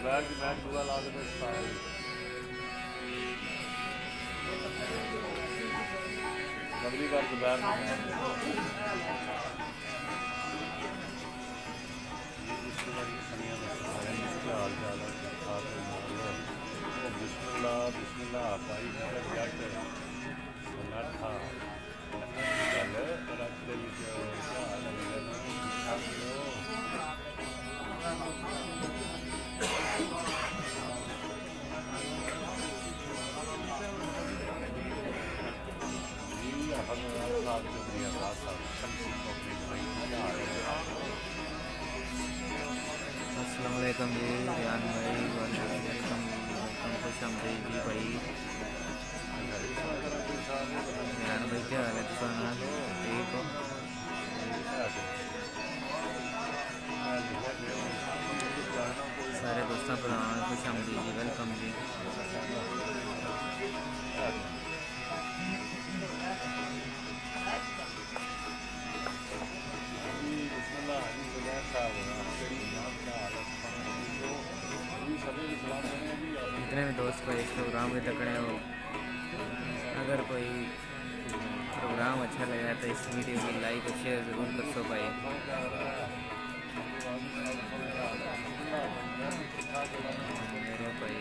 Bag match पूरा ला के नगरी का दोपहर हाल चाल है ठीक ठाक बिस्मिल्लाह बिस्मिल्लाह भाई जट नठा गल रख दे क्या हाल है ठीक ठाक अस्सलाम वालेकुम जी रियान भाई, वेलकम खुश आमदीद जी भाई। रियान भाई क्या हाल है? सुना ठीक हो? सारे दोस्तों को खुश आमदीद जी, वेलकम जी। जितने भी दोस्त भाई इस प्रोग्राम के तकड़े हो, अगर कोई प्रोग्राम अच्छा लगा तो इस वीडियो की लाइक और शेयर ज़रूर कर सो भाई। मेरे भाई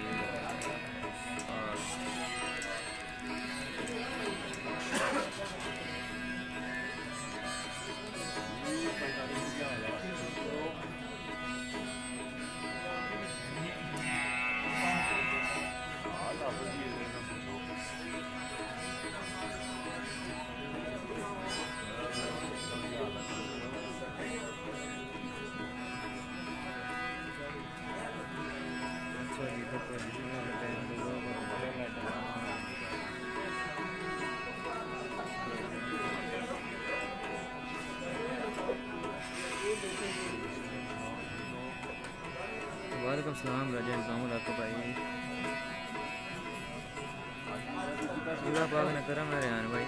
वालेकुम सलाम राजा आपको भाई। अल्लाह पाक ने करम है रियान भाई।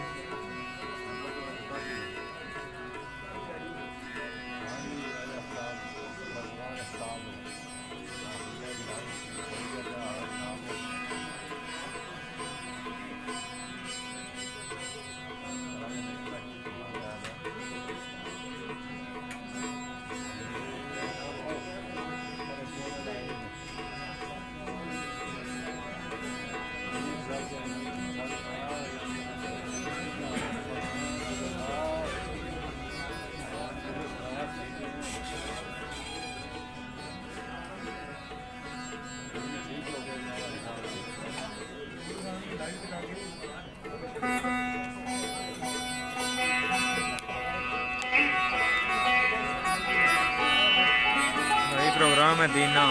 प्रोग्राम है दीना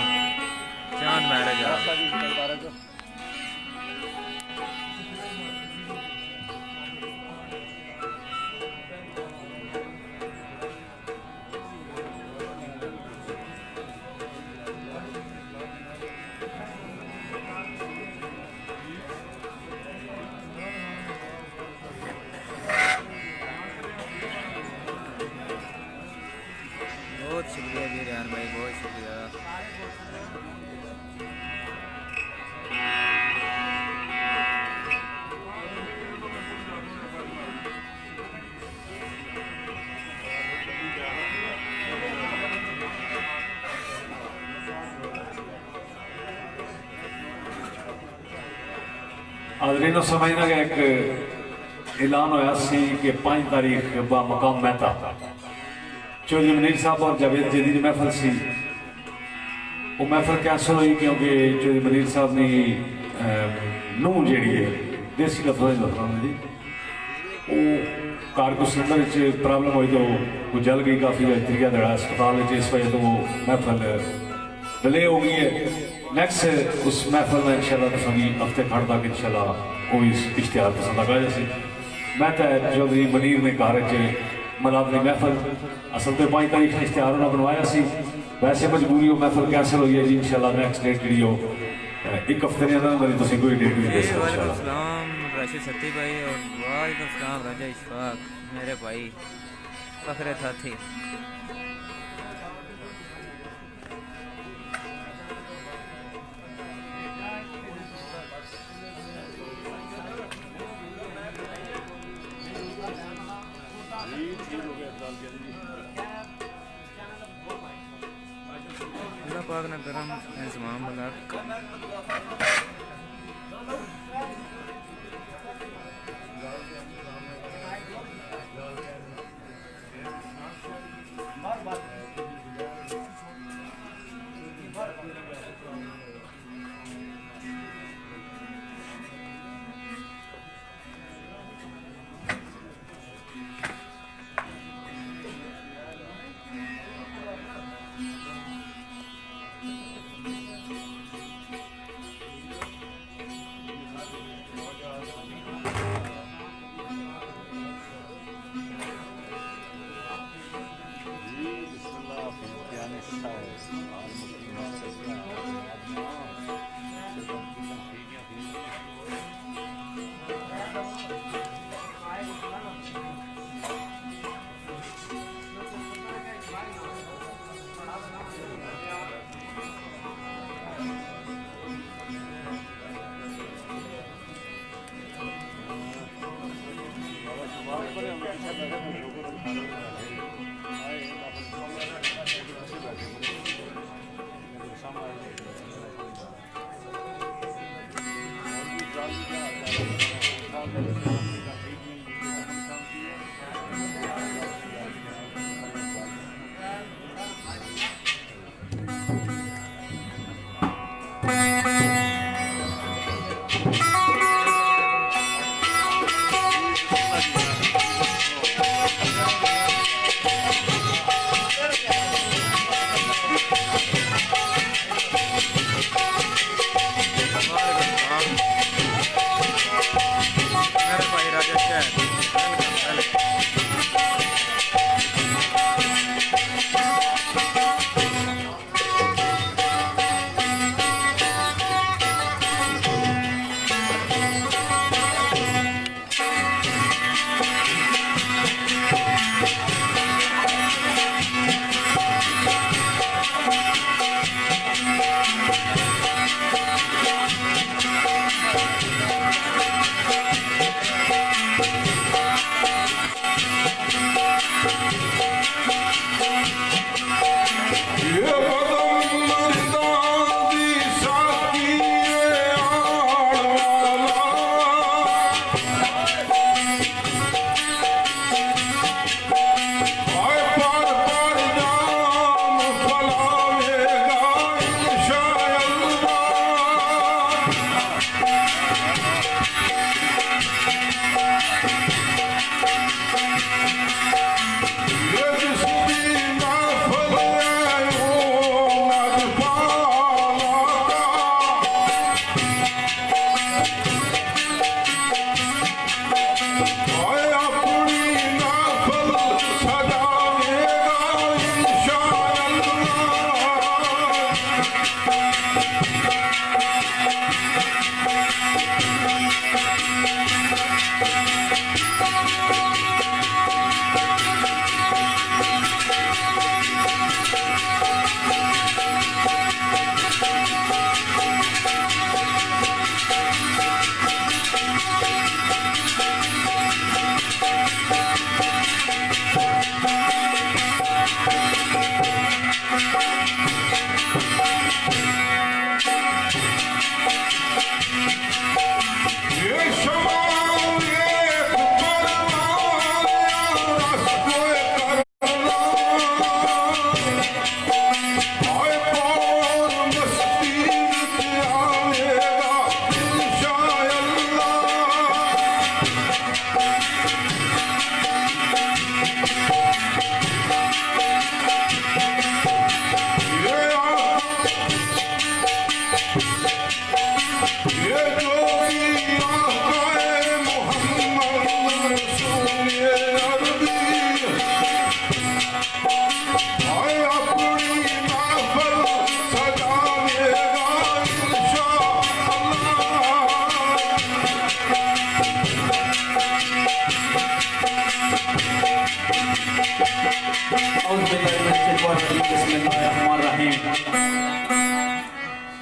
चांद मैरिज बहुत शुक्रिया जी रियान भाई, बहुत शुक्रिया। आदरीनो समझना कि एक ऐलान होया सी कि 5 तारीख बामकाम मेहता चौधरी मनीर साहब और जावेद जदीद महफल सी, वो महफल कैंसल हुई क्योंकि चौधरी मनीर साहब ने नूह जी है देसी लफ्ज जी वो कार को सिलेंडर प्रॉब्लम हुई तो वो जल गई काफ़ी त्रिया दड़ा अस्पताल इस वजह तो वो महफल डिले हो गई है। नेक्स्ट उस महफल में इंशाल्लाह तफगी हफ्ते खड़ तक इंशाल्लाह वो इश्तिहार पसंद आगा जैसे मैं तो चौधरी मनीर ने घर मलावनी महफल असल तो 5 तारीख ने इश्तिहार उन्होंने बनवाया सी, वैसे मजबूरी वो महफल कैंसिल हुई है जी। इंशाल्लाह नेक्स्ट डेट जी एक हफ्ते ने अंदर मेरी तुम कोई डेट नहीं दे सकते। राशिद सत्ती भाई और वालेकुम सलाम राजा इशफाक मेरे भाई फखरे साथी। अल्लाह पाक ने करम इंतजाम बना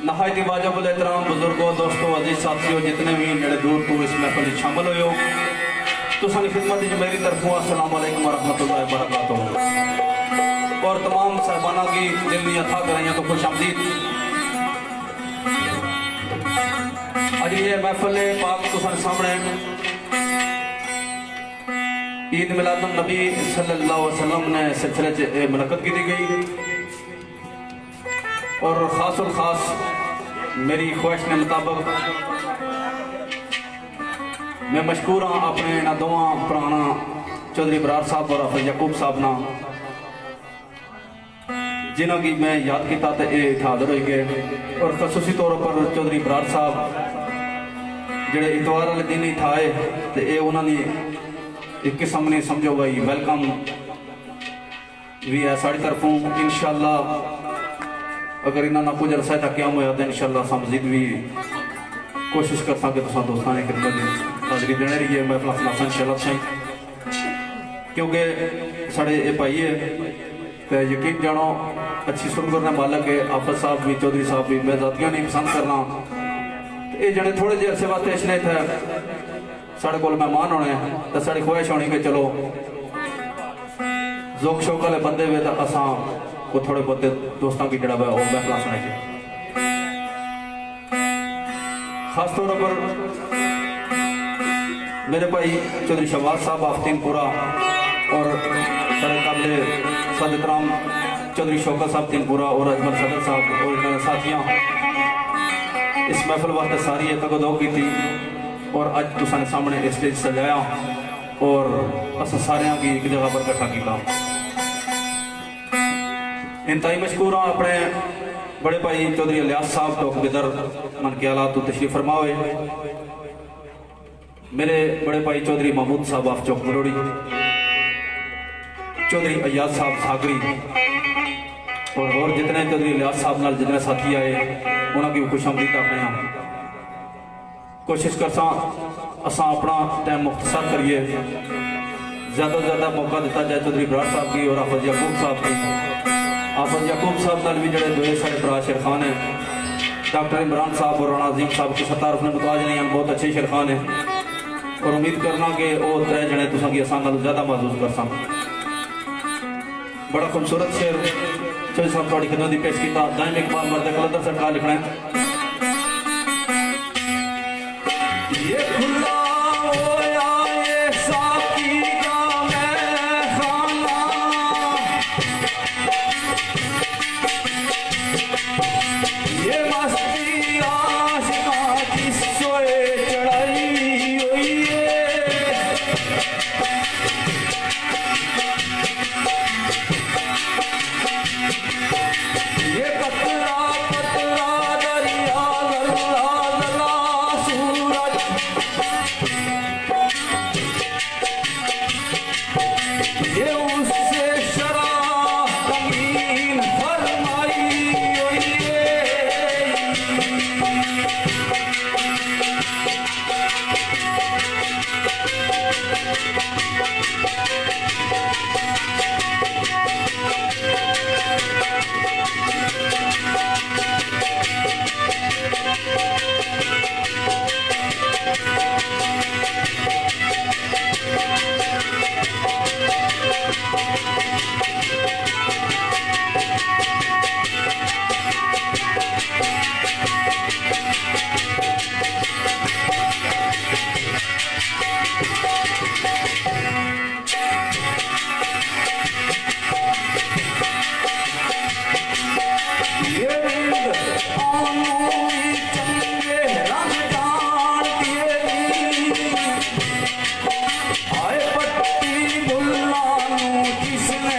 नहायत वाजिबुल एहतराम बुजुर्गों दोस्तों अजीज साथियों जितने भी नेड़े दूर तो इस महफिल शामिल हो तुसानी खिदमत च मेरी तरफों अस्सलाम वालेकुम वरहमतुल्लाहि वबरकातुहू। और तमाम साहबाना की दिल दी अथा कराइयां तो खुश आमदीद। अज ये महफिल पाक तुसाने सामने ईद मिलादुन नबी सल्लल्लाहु अलैहि वसल्लम ने सिलसिले च मुनक्कद की गई और खासुल खास मेरी ख्वाहिश के मुताबिक मैं मशकूर हाँ अपने इन्होंने दोवां भराना चौधरी बरार साहब और हाफिज याकूब साहब ना जिन्हों की मैं याद किया तो ये हाजिर हो गए। और खसूसी तौर पर चौधरी बरार साहब जोड़े इतवार वाले दिन ही थाए तो ये उन्होंने एक किस्म ने समझो भाई वेलकम भी है साड़ी तरफों। इंशाअल्लाह अगर इन्होंने कुछ अरसा तक क्या होया तो इंशाअल्लाह अस मजीद भी कोशिश कर सके तो दोस्तों ने खिदमत हाजरी देने रही है महफिल खिलाफा इंशाअल्लाह सही, क्योंकि साढ़े ये भाई है तो यकीन जानो अच्छी सुरगुर ने मालक है। हाफिज साहब भी चौधरी साहब भी मैं जातियां नहीं पसंद करना ये जने थोड़े जे अरसे वास्ते इसने थे साढ़े को मेहमान होने तो साड़ी ख्वाहिश होनी कि चलो जोक शौक वाले बंदे हुए तो असा को थोड़े बहुत दोस्तों की जड़ा वो महफिल सुनाइए। खास तौर पर मेरे भाई चौधरी शहबाज साहब आफ्तीनपुरा और सारे काबिल सदराम चौधरी शौकत साहब तीनपुरा और अजमल सदर साहब और इन्होंने साथियाँ इस महफिल वास्ते सारी तगदो की थी और अज तुसाने सामने स्टेज सजाया और अस सारे की एक जगह पर इकट्ठा किया। इंतहाई मशकूर हाँ अपने बड़े भाई चौधरी इलियास साहब टोक बिदर मन के आला तो तशरीफ फरमाओ। मेरे बड़े भाई चौधरी महमूद साहब आफ चौक मरोड़ी, चौधरी अयाज साहब सागरी और जितने चौधरी इलियास साहब नाल जितने साथी आए उन्होंने भी खुश आमदीद करते हैं। कोशिश करसा असा अपना टाइम मुख्तसर करिए, ज़्यादा से ज़्यादा मौका दिता जाए चौधरी बरार साहब की और हाफिज याकूब साहब की। हाफिज याकूब साहब नाल भी जोड़े दोए साढ़े भरा शेर खान है, डॉक्टर इमरान साहब और राणा अजीम साहब की सतारफ ने मुताज नहीं हैं, बहुत अच्छे शेर खान है और उम्मीद करना कि वो त्रै जने तुसा की असा नाल ज़्यादा महसूस कर सक। बड़ा खूबसूरत शेर चौधरी साहब थोड़ी खिदमत की पेश किया। दाइम इकबाल मर्द कलंदर सरकार लिखना है ये खुला होया ये साकी का मैखाना, ये मस्ती आशिका जिस सोए चढ़ाई हुई है, ये कतरा कतरा दरिया लल्ला लल्ला सूरज, ये उससे शराब रंगीन फरमाई हुई है। आए पट्टी बुल्ला जिसने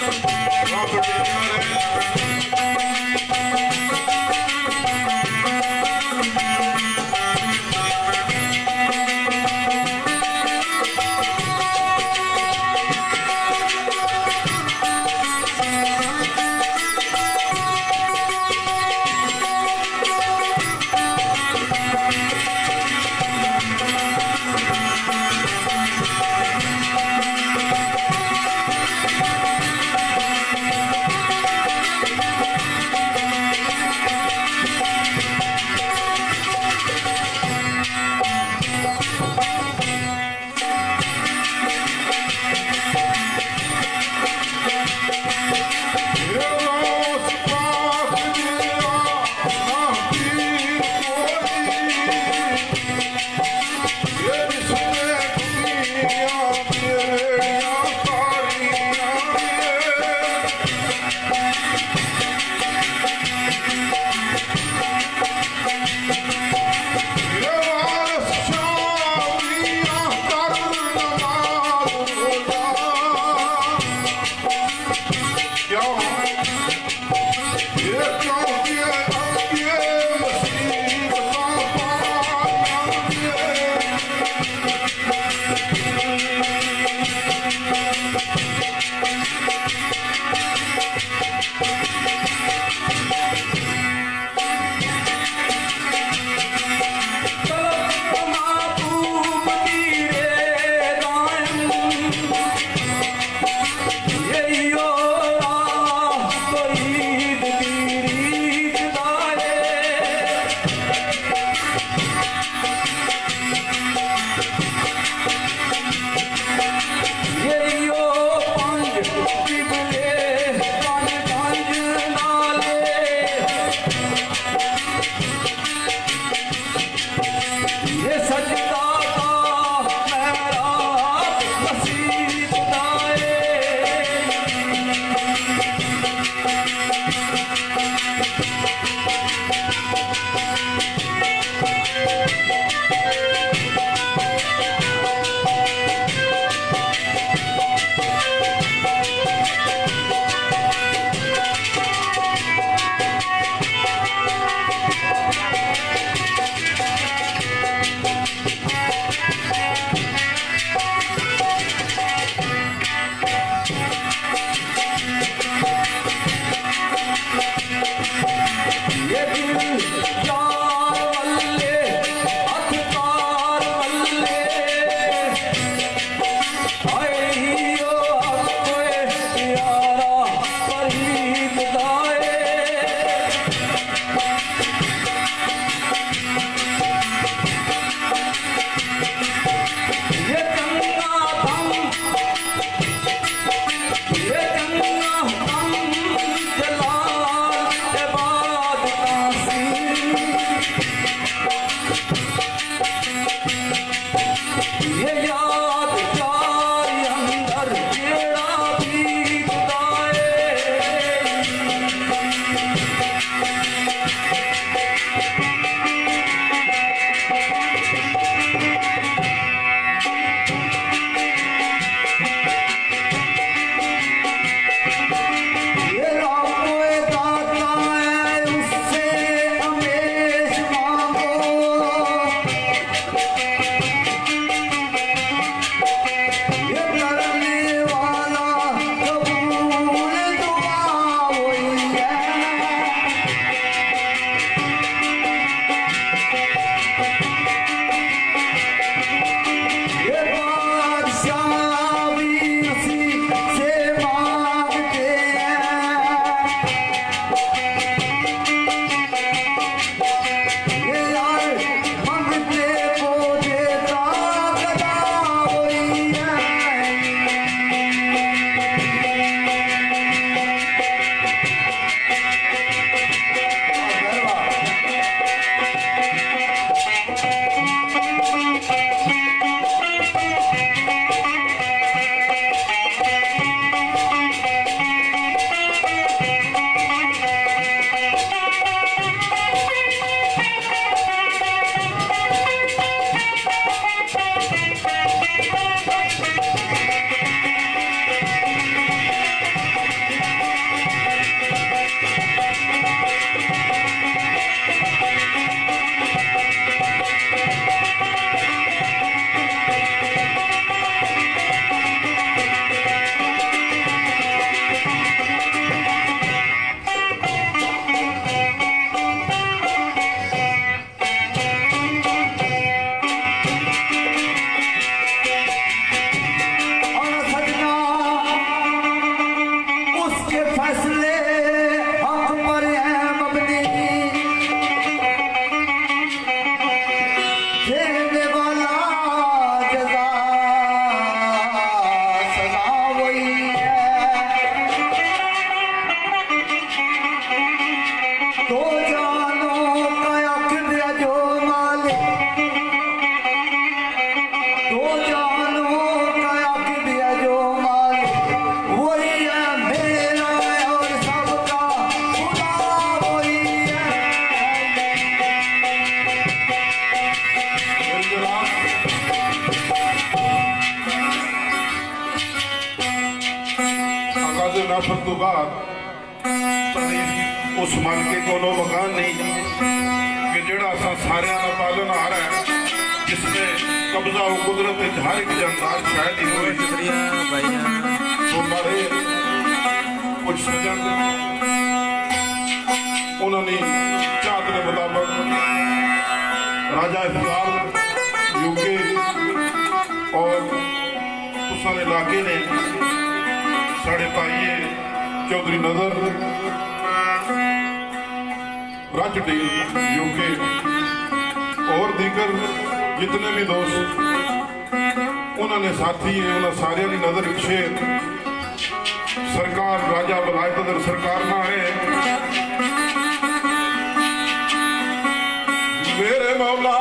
यो आगाज नाफर तो बाद उस मालिके को मकान नहीं कि जड़ा असा सारे का पालन आ रहा है, जिसमें कब्जा और कुदरत हर एक जानदार शायद ही हुए। शुक्रिया भाईजान। तो हमारे कुछ सजन उन्होंने चाहत के मुताबिक राजा इफ्तार यूके और उस इलाके ने साढ़े भाईए चौधरी नजर राजडील यूके और दीगर जितने भी दोस्त उन्होंने साथी है, उन्होंने सारे की नजर पिछे सरकार राजा बलायत अदर सरकार ना है। मेरे मौला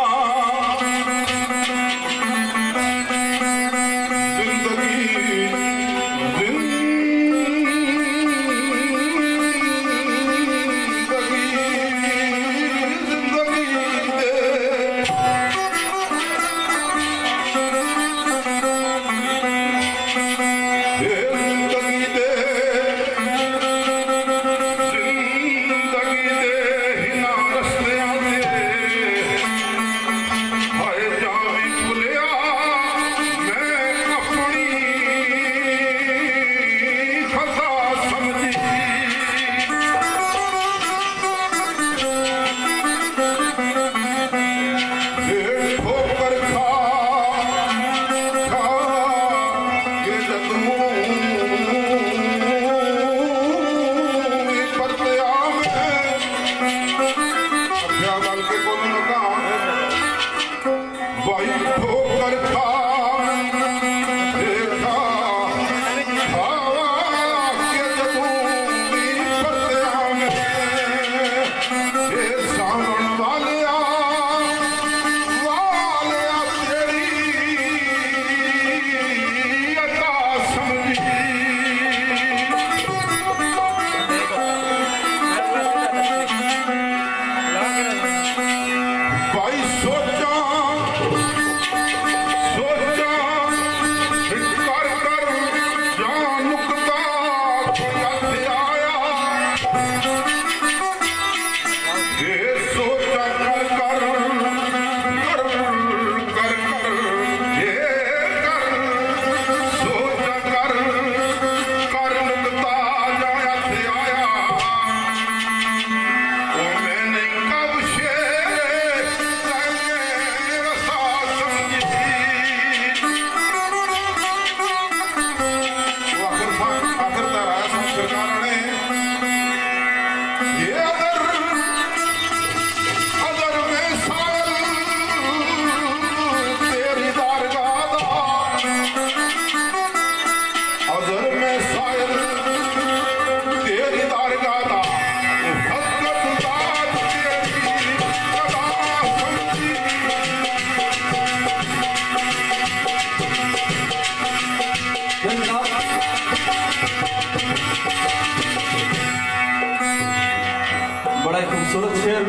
खूबसूरत शेर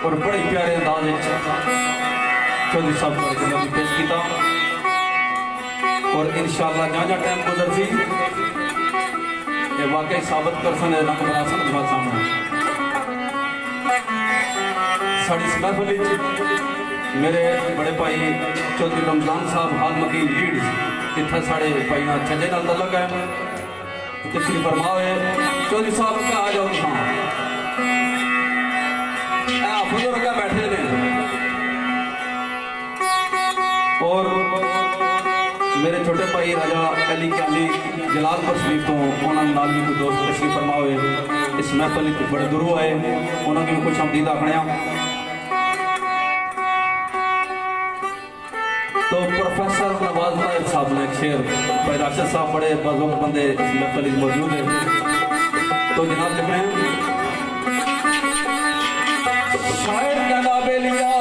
और बड़े प्यारे अंदाज चौधरी साहब ने पेश किया और इंशाअल्लाह जहाँ टाइम गुजर सी ये वाकई साबित कर सन रंग बरासन सामने साड़ी महफिल मेरे बड़े भाई चौधरी रमजान साहब हाल मकीन लीड इतना साढ़े भाई ना छजे नाल तलक है तशरीफ फरमाओ चौधरी साहब क्या आ जाओ बुजुर्ग बैठे ने और मेरे छोटे भाई राजा अली क्याली जलालपुर शरीफ तो उन्होंने नाल भी कोई दोस्त तशरीफ फरमाओ इस महफिल बड़े दूरों आए उन्होंने भी कुछ हमदीद आखने तो प्रोफेसर नवाज नायक साहब ने एक शेर भाई राशिद साहब बड़े बुजुर्ग बंदे इस महफिल मौजूद है तो जनाब लिख रहे हैं शायर का नाबेलिया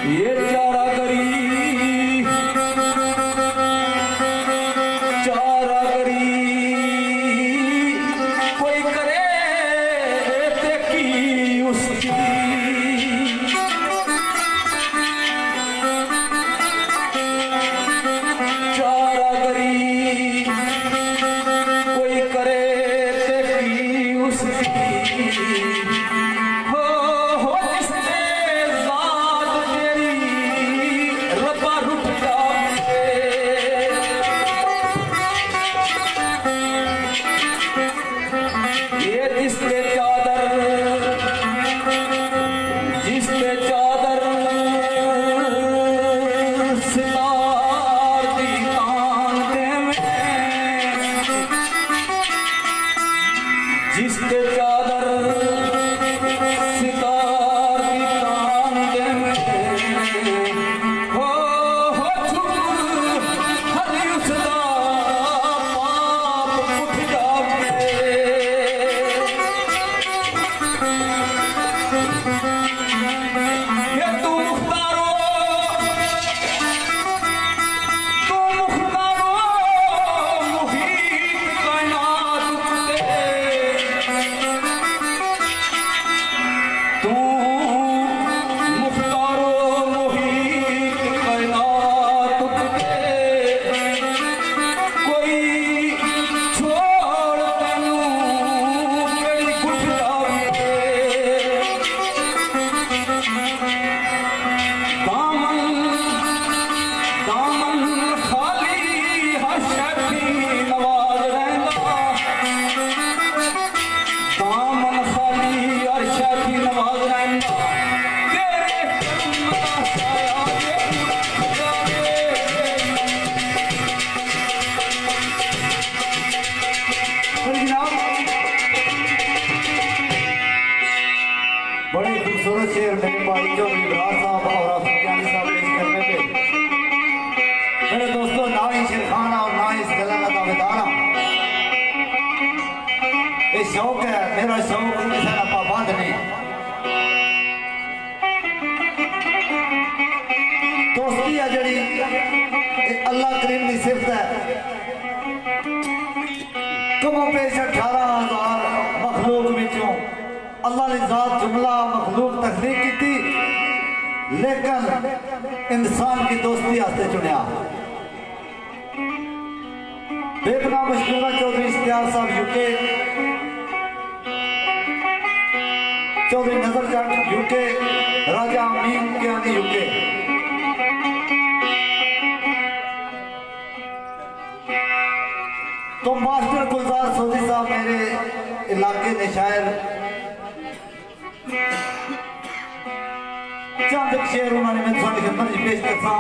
ये चारा करी कोई करे देखी उसकी दामन खाली हर शैफी नवाज रहंदा दामन खाली हर शैफी नवाज रहंदा तेरे कर्म दा साया जे जनाब बड़े खूबसूरत शेर मेरे भाई चौधरी बरार साहब और अफजानी साहब पेश करने पे मेरे दोस्तों ना ही शेर खान और ना ही इस गला का दावेदार ये शौक है मेरा शौक किसी का पाबंद नहीं दोस्ती है जड़ी अल्लाह करीम की सिफत है कमो पेश 18,000 मखलूक विचों अल्लाह ने जात जुमला मखलूक तखलीक की थी लेकिन इंसान की दोस्ती आस्ते चुनिया बेपना मशहूरा चौधरी इश्तियार साहब यूके चौधरी नजर जट यूके राजा अमीन के आदि यूके तो मास्टर गुलजार सोदी साहब मेरे इलाके के शायर चंद शेर उन्होंने मैं थोड़ी खिदमत में पेश करता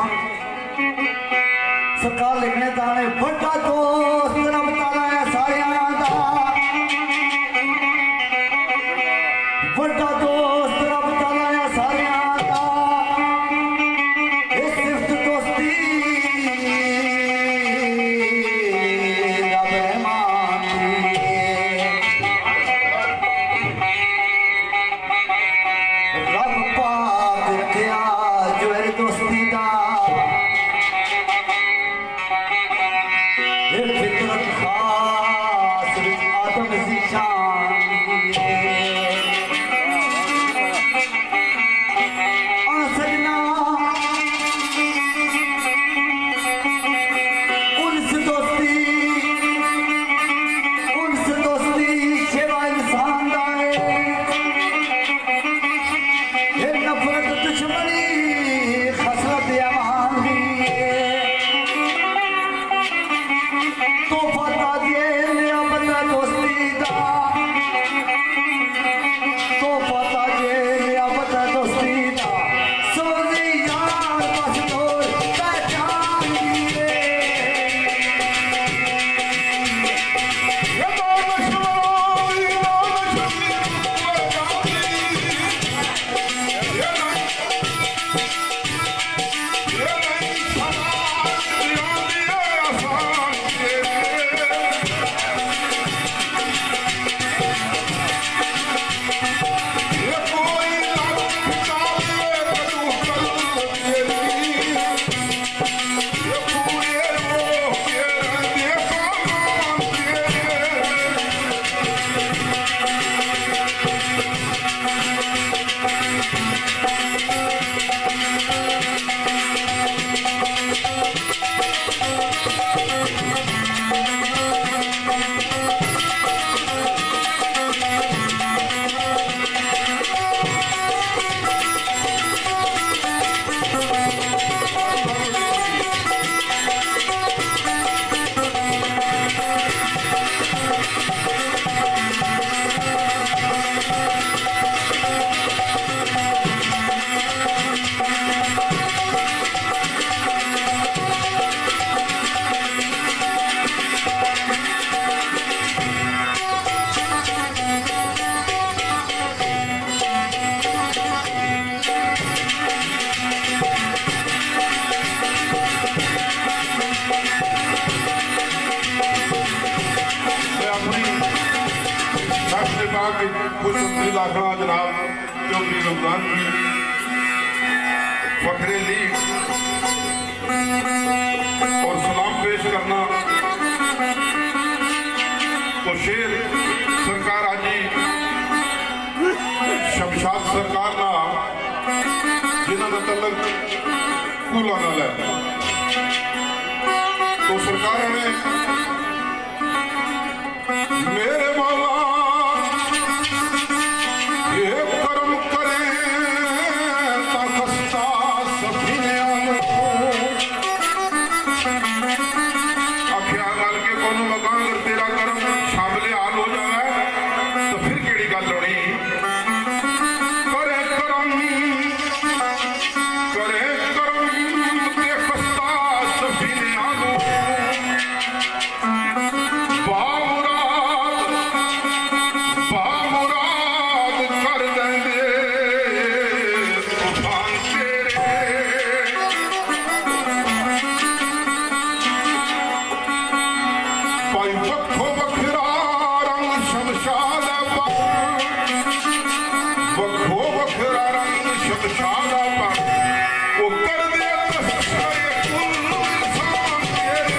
सरकार लिखने ताने बड़ा दोस्त रब ताला है सारियां दा बड़ा दोस्त रब ताला है सारियां दा ये सिर्फ दोस्ती रब रहमान दी रब पाक रखिया जो है दोस्ती दा ये फितरत खास विच आदम दी शान आ सजना उनसे दोस्ती सेवा इंसान दा है ये नफरत दुश्मनी खसरत अमान दी तो पता दिए लिया बंदा दोस्ती दा तो पता दिए लिया बंदा दोस्ती दा सोनी यार बस तोड़ पहचान दिए ये तो मशहूर खुशबू लाखना जनाब चौधरी रमजान की फखरे लीग और सलाम पेश करना तो शेर सरकार आजी शमशाद सरकार ना जिन्होंने तलक कूला ना है तो सरकार ने मेरे मौला ये कर्म करे ताकस्ता सफीने सीनियां नूं बामुराद कर देंदे तूफान तेरे। भाई वक्खो वखरा रंग शमशाद वक्खो वखरा रंग शमशाद वो कर दे तस्करे कुल इंसान तेरे।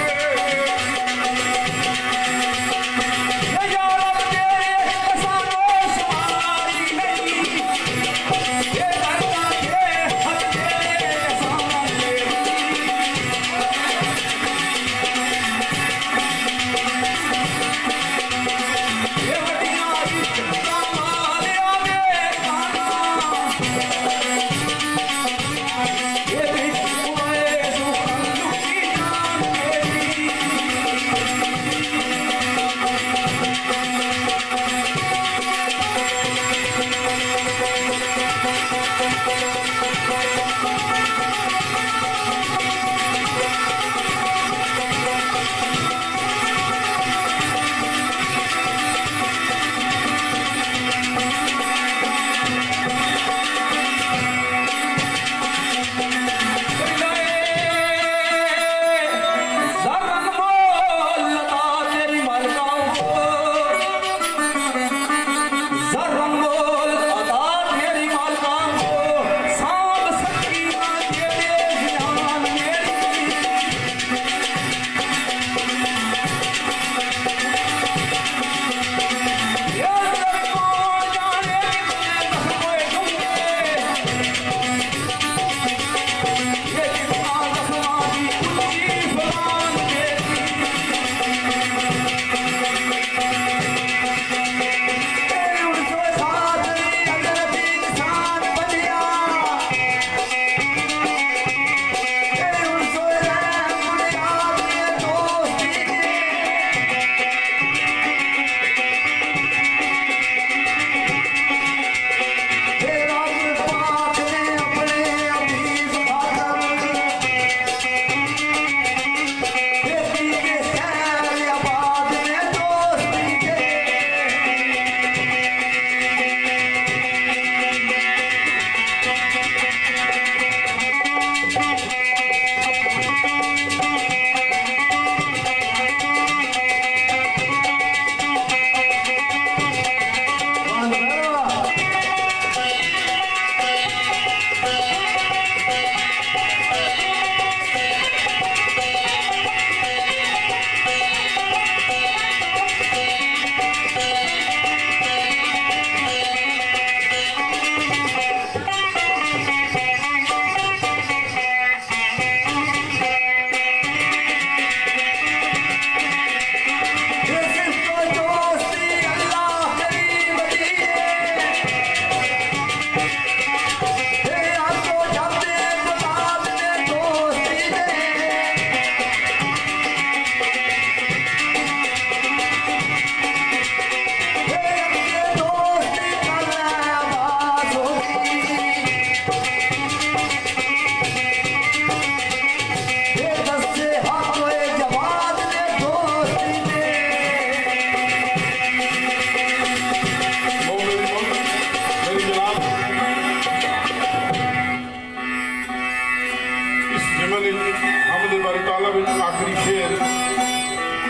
आखिरी शेर,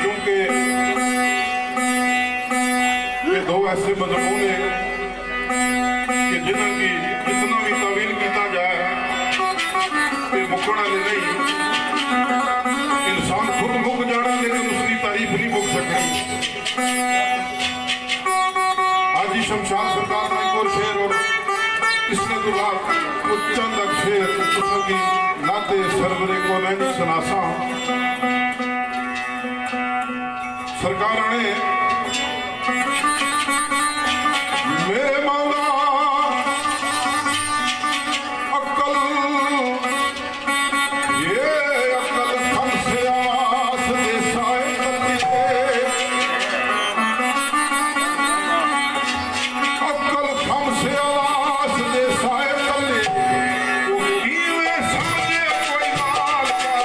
क्योंकि ये दो ऐसे मजमून है कि जिन्हों की जितना भी तवील किया जाए ये मुकना नहीं। इंसान खुद मुक जाना लेकिन उसकी तारीफ नहीं मुक सकती। आज ही शमशाद सरकार ने एक और शेर और इसने तो बाद कुछ चंद शेर उसकी नाते सरवरे को नहीं सुनासा। सरकार ने मेरे मौला अक्ल ये अक्ल हमसे आस दे साए अक्ल हमसे आस दे साए कले वो कीवे समझे कोई नाल का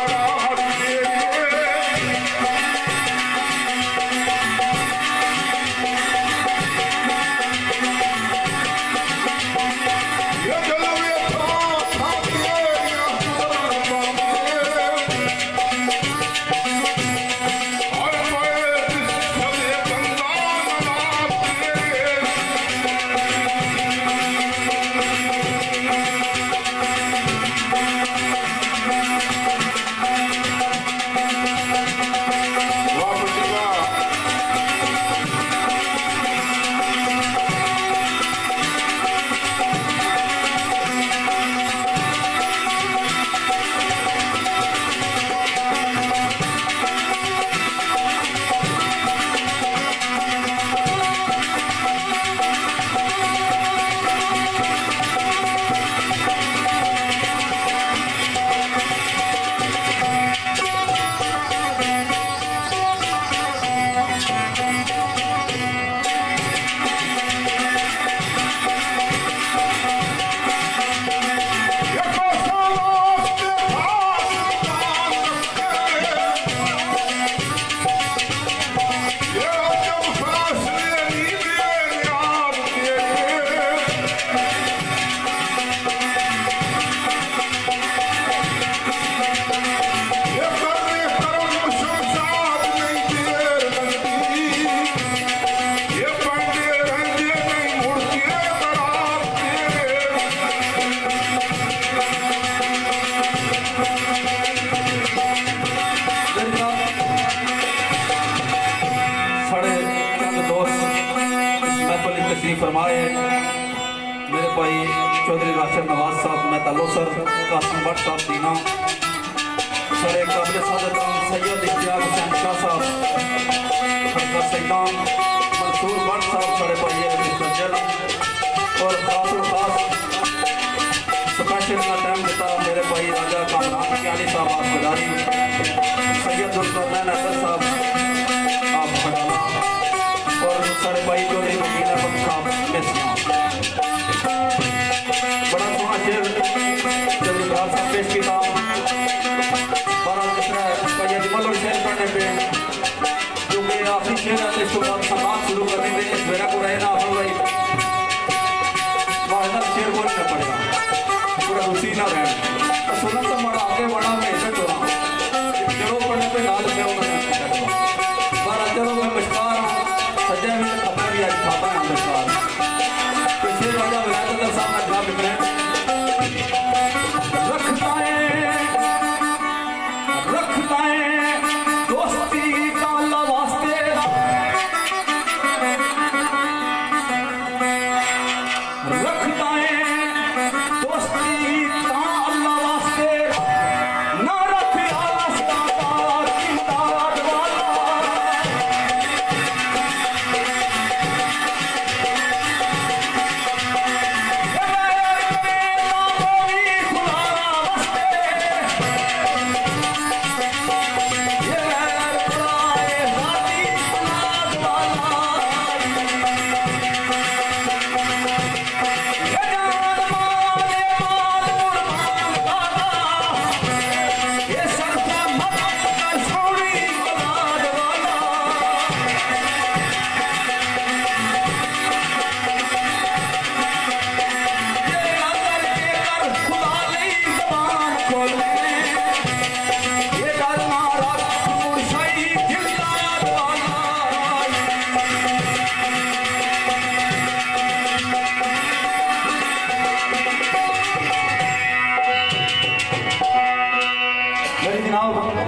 फरमाए मेरे भाई चौधरी राशिद नवाज साहब मेहता सर कासिम भट्ट साहब दीना सारे काबिल सादत सैयद इख्तियार हुसैन शाह साहब खड़का सैदान मंसूर भट्ट साहब सारे भाई मिस्टर जल और खास स्पेशल का टाइम देता मेरे भाई राजा कामरान क्यानी साहब आप खिलाड़ी सैयद उस्मान अहमद साहब आप खड़ाना और सारे भाई चौधरी वकील अहमद साहब मेसियां बड़ा सोना शेर जब इब्रार साहब पेश किया 12 दूसरा भैया जिमल और शेर पढ़ने पे जो कि आखिरी शेर है इसको बाद समाज शुरू करने में इस मेरा को रहना हो भाई वाहिदा शेर बोलना पड़ेगा पूरा उसी ना रहना तो सुना तो बड़ा आगे बढ़ा मैं इसे चुरा चलो पढ़ने पे नाल में उन्होंने पर चलो मैं मशकार हूँ सज्जा में खबर भी आज खापा है मशकार तो शेर राजा विलायत साहब का जवाब लिख रहे हैं रखता है दोस्ती का अल्लाह वास्ते रखता है दोस्ती का अल्लाह वास्ते ना रख आस्था का किताब वाला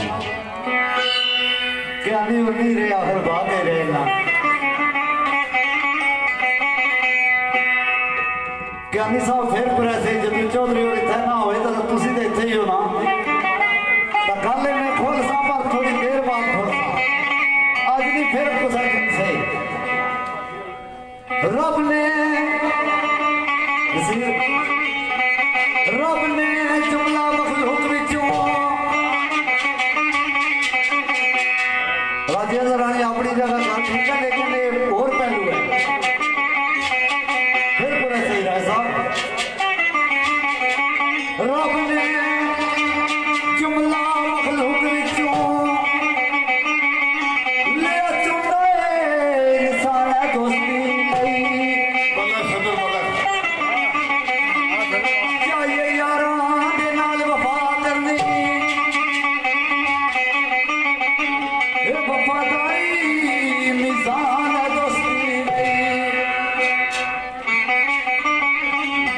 ज्ञानी उन्हीं रहे आखिर बातें रहे ना ज्ञानी साहब फिर पर ऐसे जब चौधरी और इतना ना होए तो तुसी तो इतने ही हो ना तो कल मैं खोल सा पर थोड़ी देर बाद खोल सा आज भी फिर कुछ से रब ने जुमला मखलूक विचों राजिया रानी अपनी जगह का ठीक है लेकिन ये और पहलू है फिर पूरा सही रहा साहब रब ने जुमला मखलूक विचों ले चुना इंसान दोस्ती नहीं बल्ला सदर बल्ला चाहिए यारां दे नाल वफा करनी वफादारी मिजान दोस्ती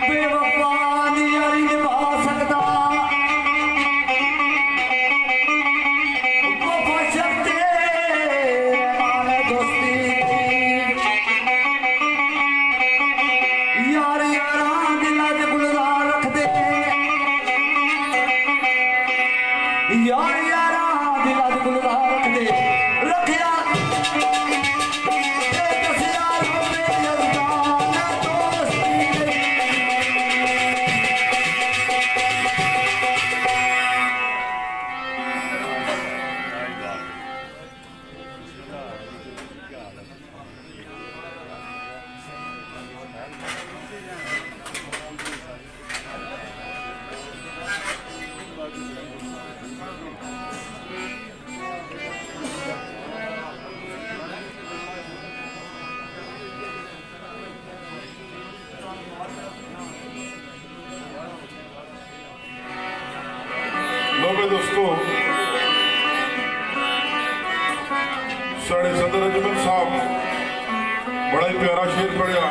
बेवफा यारी निभा सकता वफा शर्ते मान दोस्ती यार यारां दिलां च गुलजार रख दे यार यारां दिलां च गुलजार रख दे रखिया दोस्तों साढ़े सदर अजमल साहब बड़ा ही प्यारा शेर पढ़िया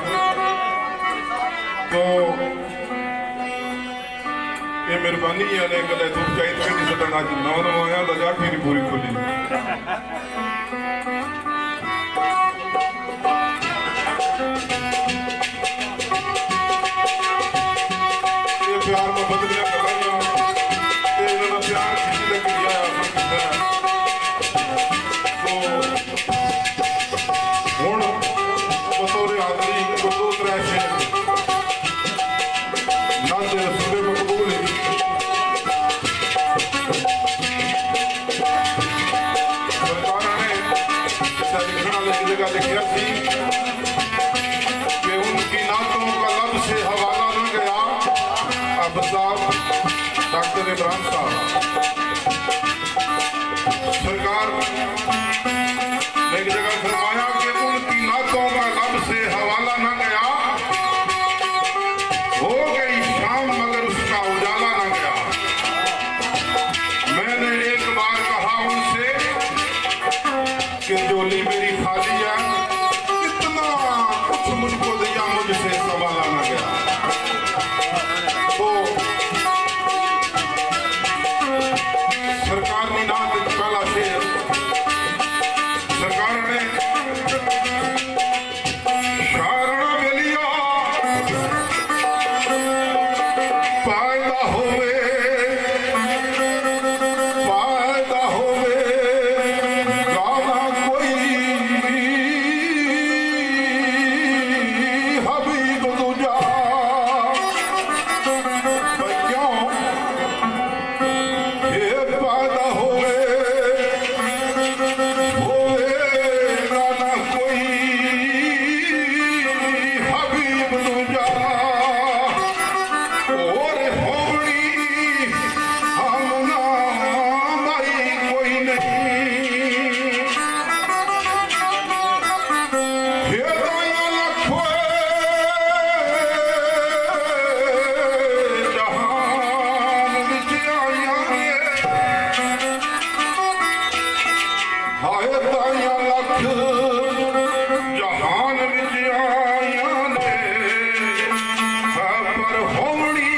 तो ये मेहरबानी है ने गल तू चाहिए कि सदन अज नौ आया लगा फिर पूरी खुली चौधरी इमरान साहब सरकार ने एक जगह फरमाया कि उनकी नातों का लब से हवाला न गया, हो गई शाम मगर उसका उजाला न गया। मैंने एक बार कहा उनसे कि झोली मेरी खाली है, कितना कुछ मुझको दिया मुझसे सवाला न गया। तो सरकार ने नाम पहला शेर सरकार ने शारणा बेलिया पैदा होवे गाना कोई हबीब दूजा क्यों ये पैदा होवे गाना कोई हबीब दूजा और होवनी हमना मारी कोई नहीं। हे दया लखो जहान विच आया हाय दया लख जहान विच आया ने पर होवनी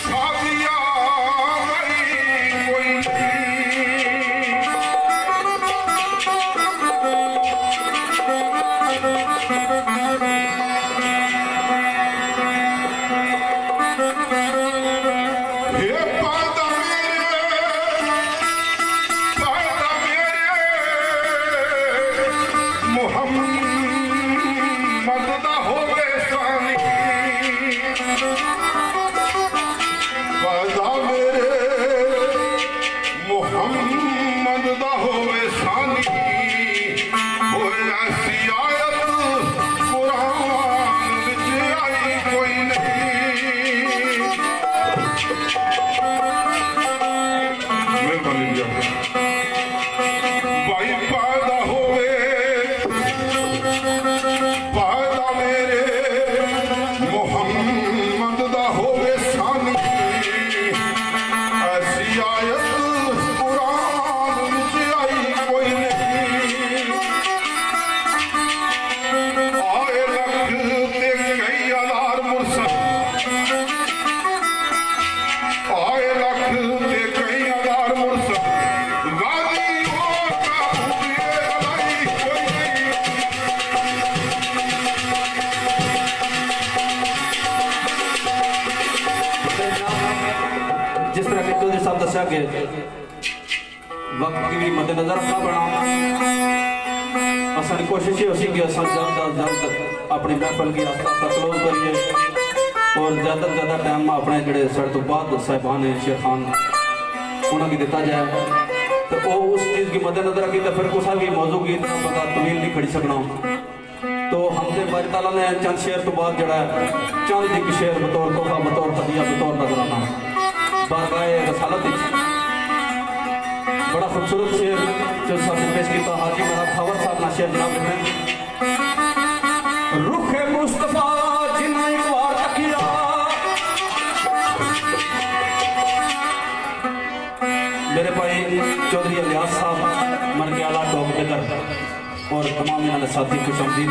सादिया मरी कोई हे पादा मेरे मुहम्मद दा होवे सानी पादा मेरे मुहम्मद दा होवे सानी होए ऐसी आयत कुरान विच आई कोई नहीं। मेहरबानी जी भाई पैदा होवे पैदा मेरे मुहम्मद दा होवे सानी ऐसी आयत कुरान विच आई कोई नहीं। आए लख ते कई हजार मुरसल आए लख ते कई हजार मुरसल गाजी हो काबूए लाई कोई नहीं। जिस तरह के चौधरी साहब दसा कि वक्त की भी मद्देनजर रखना पड़ा, असानी कोशिश ये होती कि असा जल्द अज जल्द अपनी महफल की आस्ता आस्ता क्लोज करिए और ज़्यादा से ज़्यादा टाइम अपने जोड़े साढ़े तो बाद साहिबान है शेर खान उन्होंने दिता जाए तो वो उस चीज़ की मद्देनजर रखी तो फिर कुछ भी मौजू की इतना पता तवील नहीं खड़ी सकना। तो हमसे बारी ताला ने चंद शेर तो बाद जड़ा चंद एक शेर बतौर तोहफा बतौर हदिया बतौर नजराना बारगाह रसालत बड़ा खूबसूरत शेर जो सामने पेश किया हाजी मराद खावर साहब ना शेर जनाब ने रुखे मुस्तफा जिन्ना एक बार तकिया मेरे भाई चौधरी इलियास साहब मन के आला टॉप बेकर और तमाम इन्होंने साथी खुश आमदीद।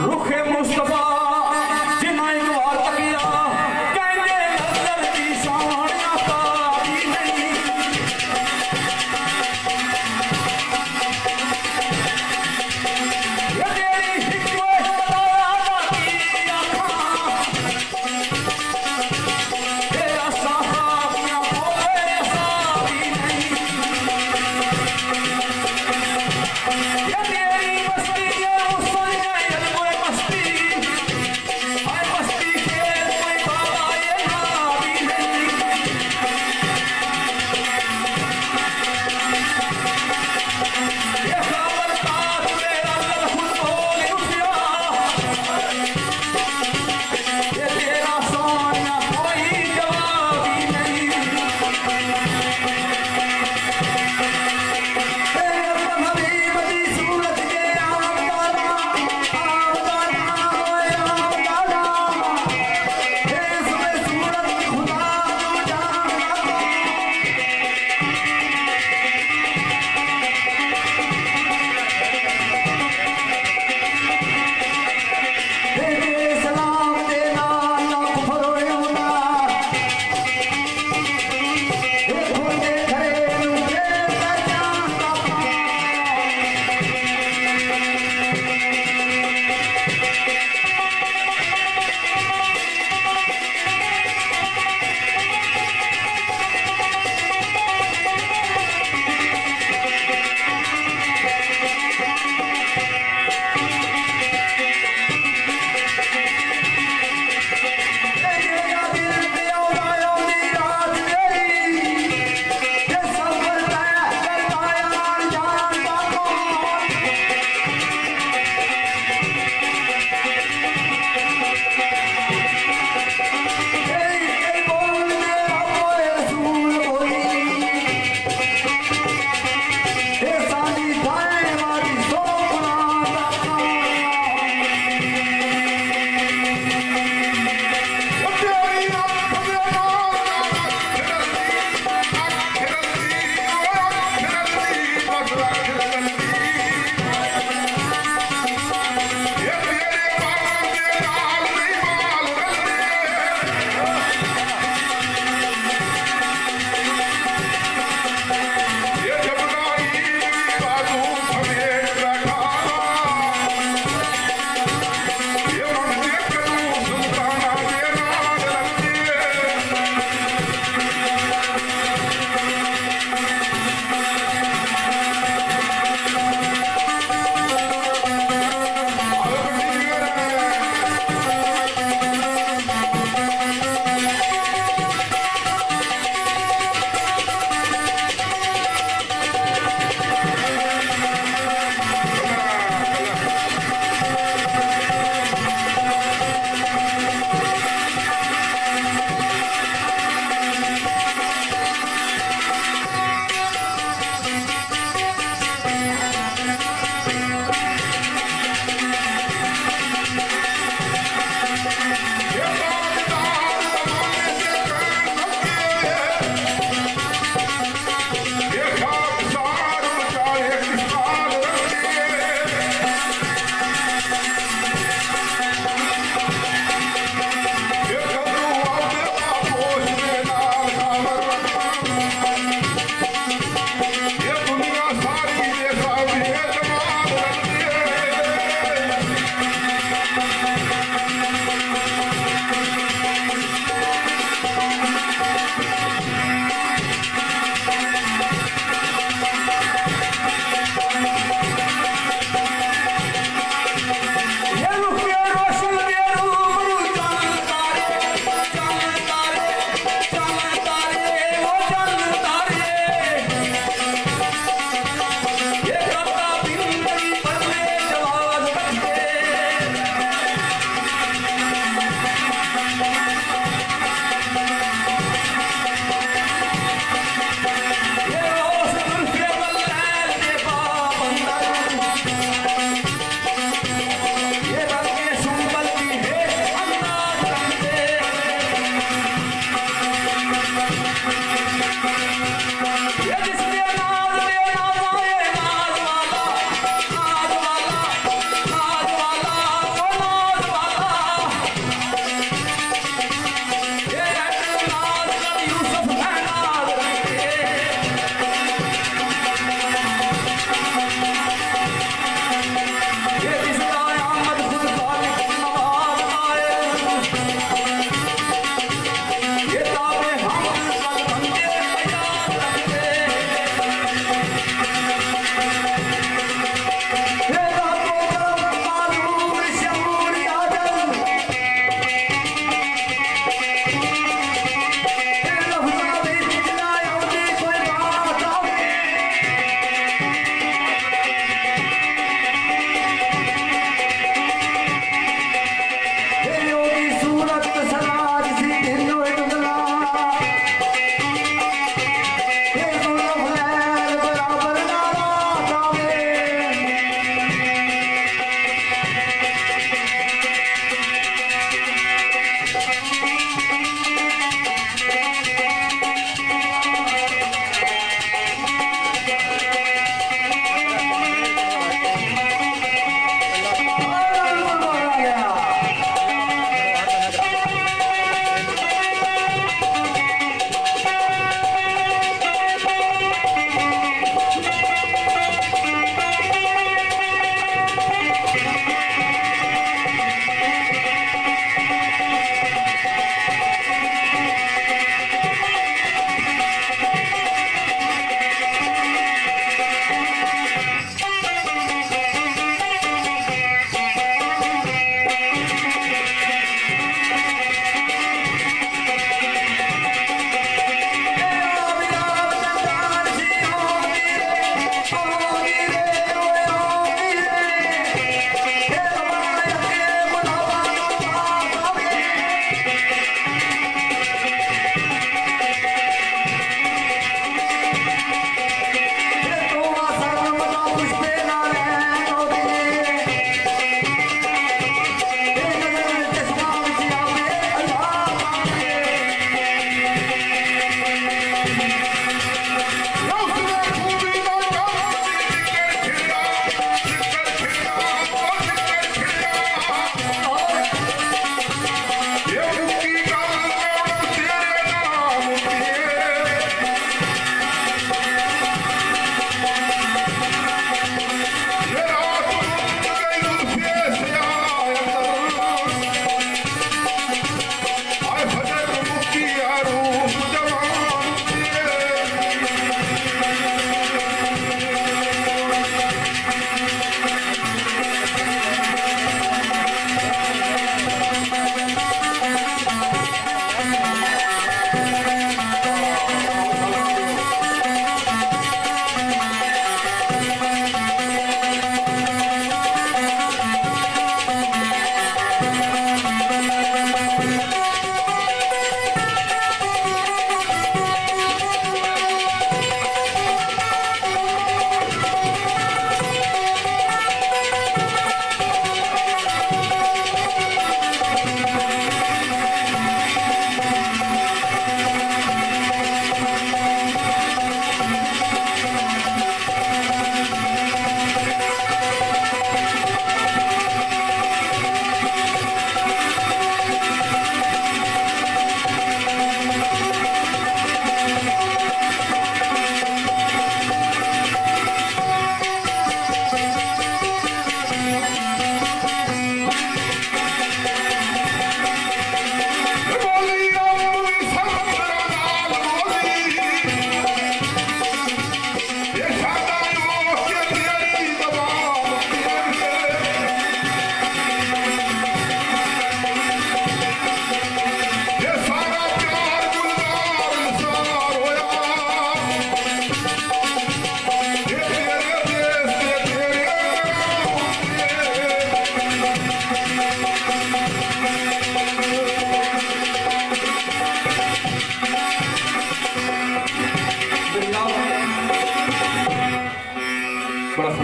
रुखे मुस्तफा जिन्ना एक बार तकिया कहंदे नजर दी सोहणिया तारी नहीं ये तेरी हिकमत तारा दी आँखां तेरा साहबिया बोले सारी नहीं ये तेरी मस्ती है उस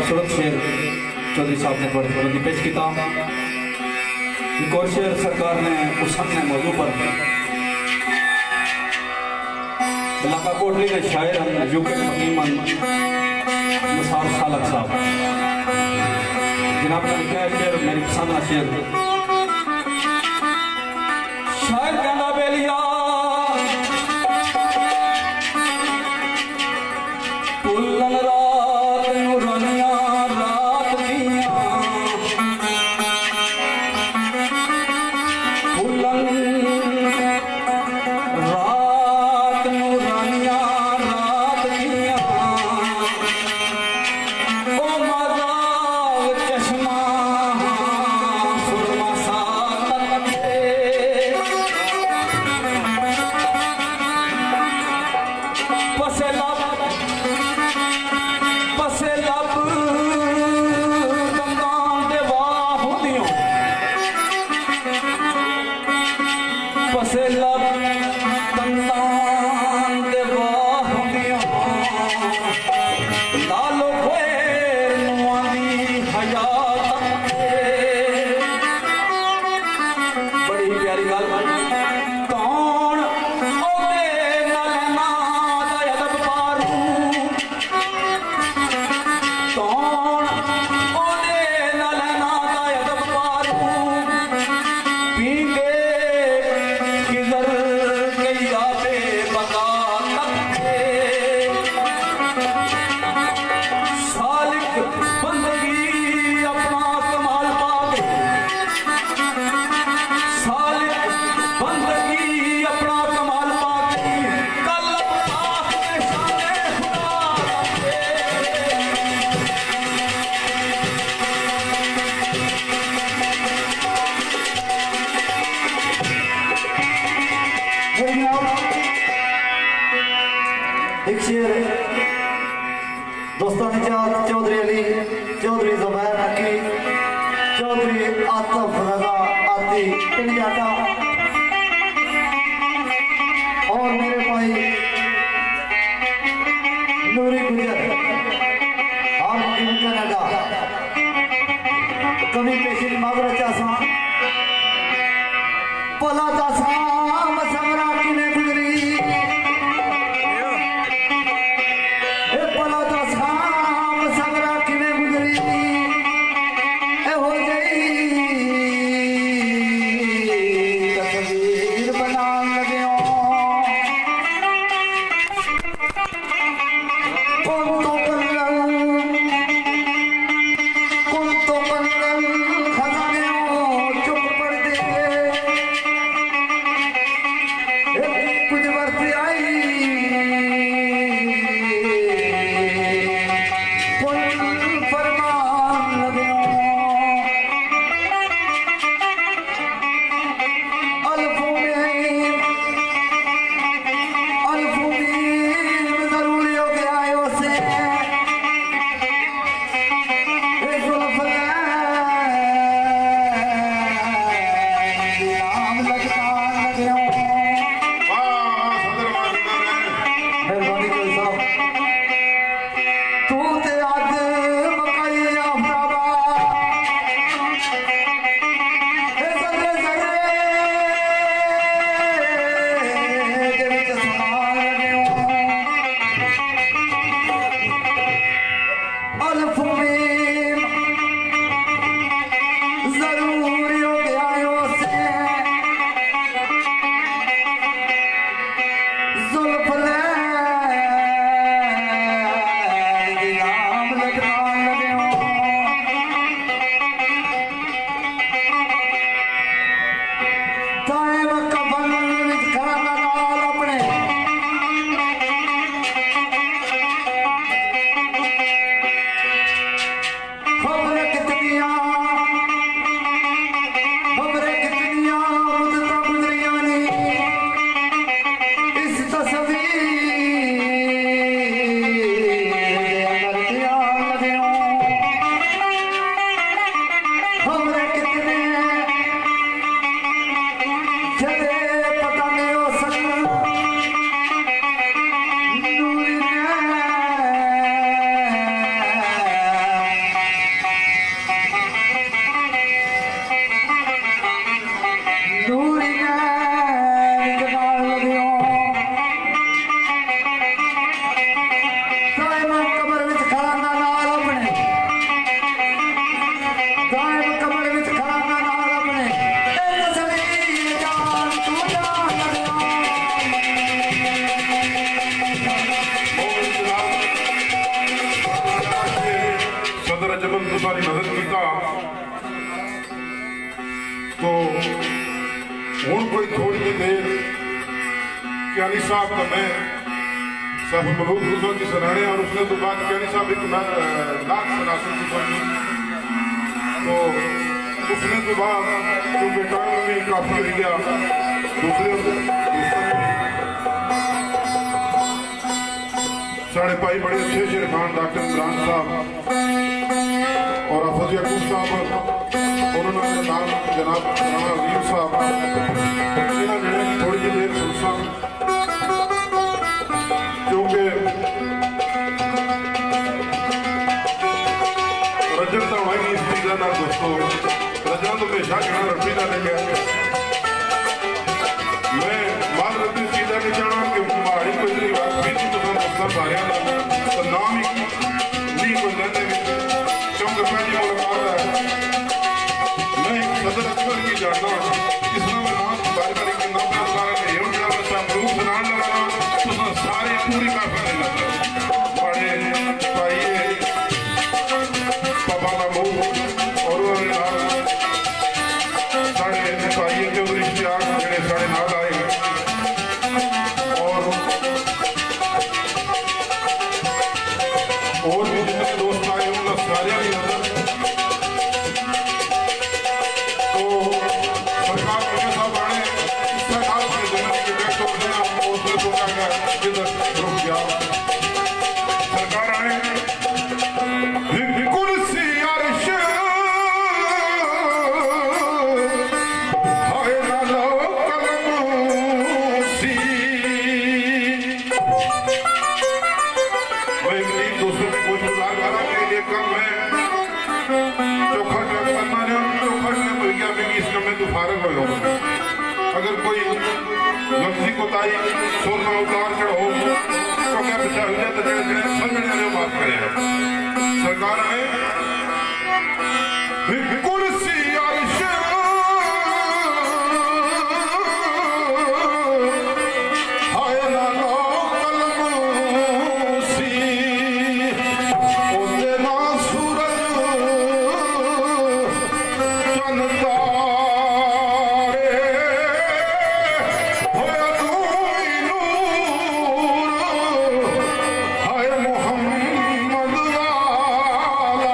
खूबसूरत शेर चौधरी साहब ने थोड़ी थोड़ी पेश किया। एक और शेर सरकार ने उस अपने मौजू पर इलाका कोटली के शायर यूके तकरीबन निसार सालक साहब जनाब ने लिखा है शेर, मेरी पसंद का शेर। शायर कहना बेलिया पुलन रात नूरानिया रात दिया पुलन रात नूरानिया रात दिया ओ मजाक चश्मा सुरमा सा एक शेर दोस्तानी जात चौधरी अली, चौधरी जुबैर नकी, चौधरी आतफ रजा आती पिंजाटा और मेरे भाई नूरी गुजर हम कनाडा कभी पेशी माजरा चासा पला चासा मसमरा किने गुजरी देर क्यानी साहब का मैं साहब मरूद गुजर की सराहने और उसने तो बाद क्यानी साहब एक नाक सनासन की सुनी तो उसने तो बाद जो बेटा में काफी हो गया दूसरे साढ़े भाई बड़े अच्छे शेर खान डॉक्टर इमरान साहब और अफज यकूब साहब उन्होंने नाम जनाब अजीम साहब इन्होंने थोड़ी जी देर सुनसा क्योंकि रजन तो वही इस चीज़ का दोस्तों रजन तो हमेशा कहना रफी का ले गया मैं बात रखती इस चीज़ का चाहना कि माड़ी कोई इतनी बात भी नहीं तो दोस्तों सारे तो नाम ही नहीं कोई लेने क्योंकि पहली मुलाकात है मैं सदर अकबर की जानना इसमें मैं नाम बार-बार के नाम का सारा ने यूं जरा बच्चा ग्रुप बनाने लगा तो सारे पूरी काफी नहीं लगा बड़े पाइए पापा का मुंह और उन्होंने नाम सारे पाइए के उधर इश्तिहार जेड़े सारे नाल आए और भी जितने दोस्त आए उनका सारे भी नजर तो सरकार के साथ आने सरकार के जमीन के बैठ हो गया उसने तो क्या किया इधर रुक गया सरकार आए कुर्सी अर्श हाय लालो कलम सी मैं एक दोस्तों को कोई बुला रहा है ये कम है चौखट करना है चौखट में कोई क्या भी इस कम में तो फारग हो अगर कोई लफ्जी कोताही सोना उतार चढ़ो तो क्या बचा हो जाए तो जड़े समझने वाले बात करेगा सरकार ने कुर्सी अर्श हाय लालो कलम सी ओते ना सूरज चंद तारे होया तू ही नूर हाय मोहम्मद वाला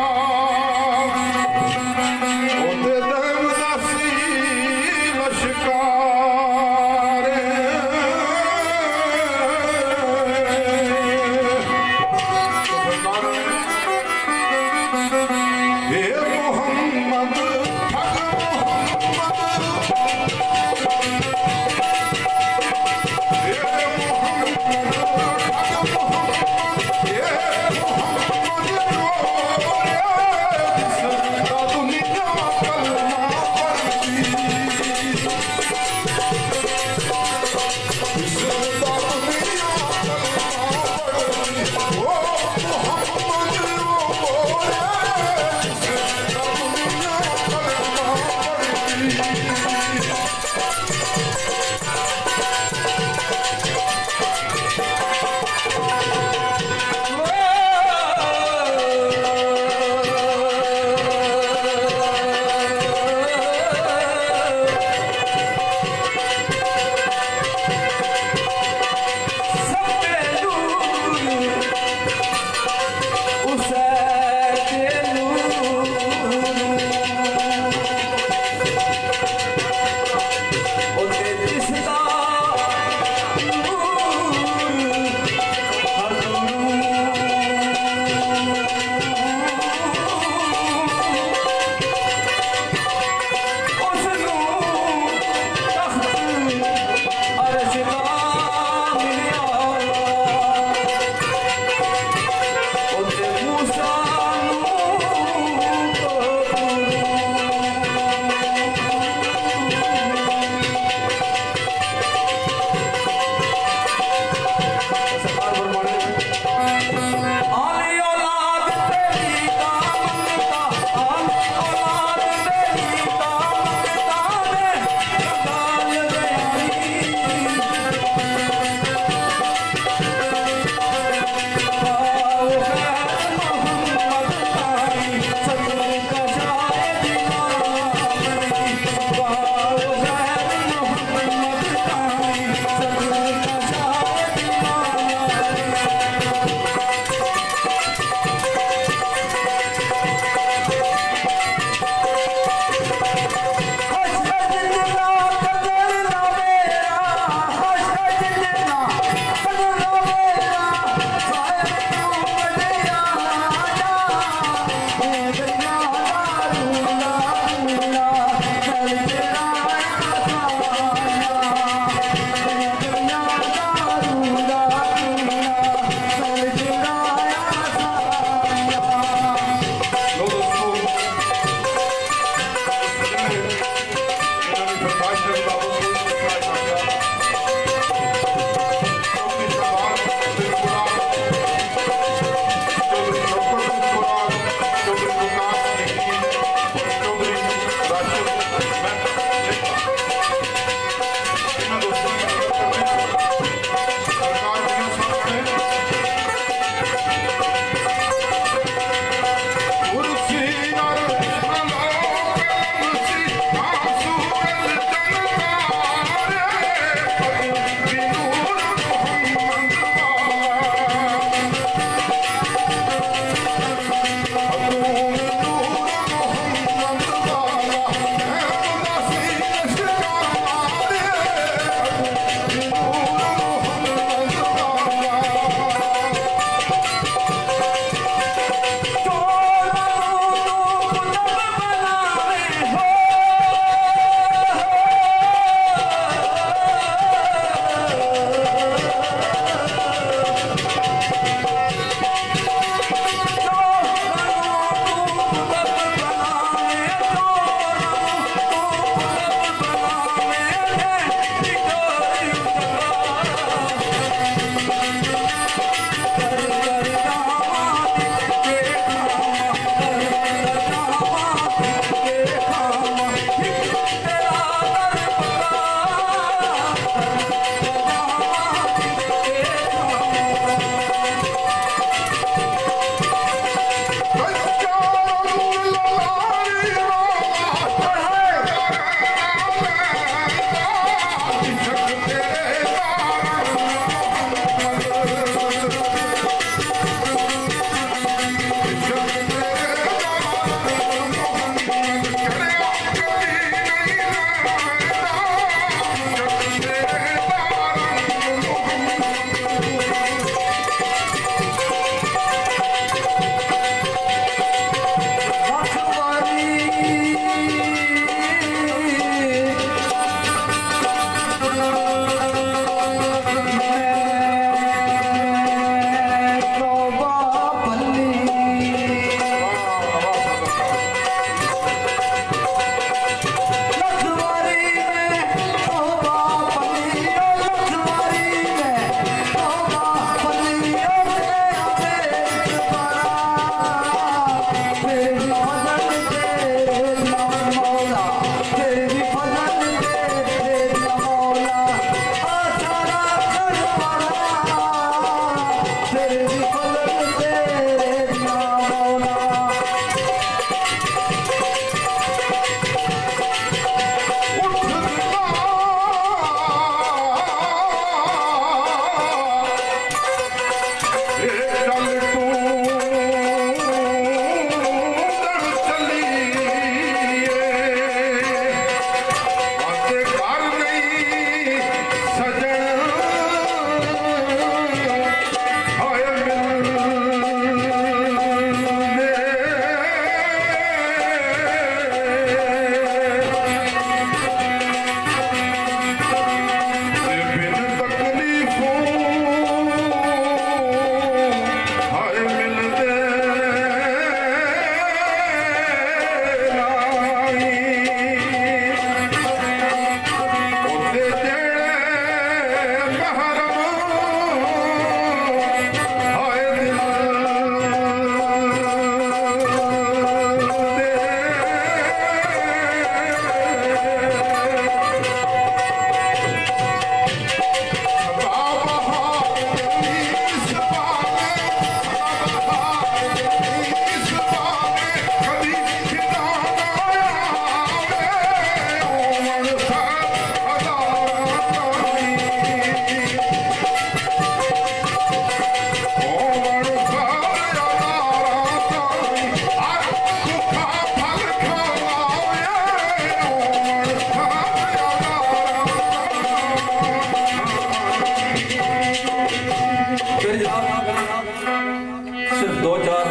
दो चार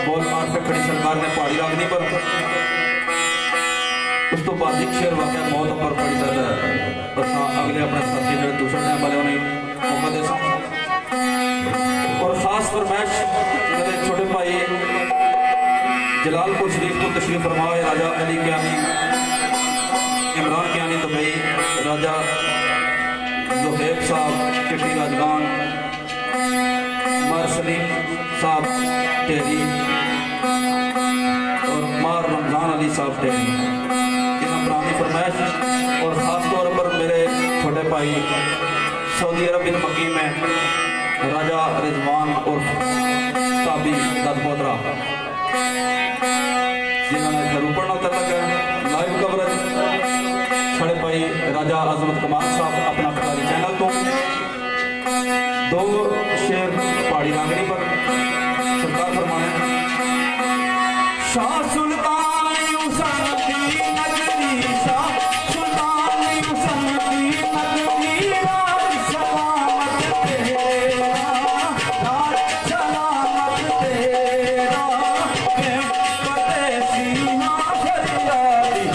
बोल मार के खड़ी सरकार ने पहाड़ी रागनी पर उस तो बाद एक शेर वाकया मौत पर पड़ी जाता है और अगले अपने साथी जो दूसरे टाइम वाले उन्हें मोहम्मद और खास फरमाइश मेरे छोटे भाई जलालपुर शरीफ को तशरीफ फरमाए राजा अली कियानी इमरान कियानी दुबई राजा जोहेब साहब चिट्टी राजगान मार सलीम साहब टेरी और मार रमजान अली साहब टेरी इन्हें पुरानी फरमाइश और ख़ास तौर पर मेरे छोटे भाई सऊदी अरब बिन मक्की में राजा रिजवान और साबी ददपोत्रा जिन्होंने घर ऊपर तक लाइव कवरेज खड़े भाई राजा अजमत कमाल साहब अपना पटारी चैनल तो दो शेर पहाड़ी नागरी पर सरकार फरमाए शाह सुल्तान हुसैन की नगरी शाह सुल्तान हुसैन की नगरी राज सलामत तेरा राज सलामत तेरा के परदेसी ना फरियादी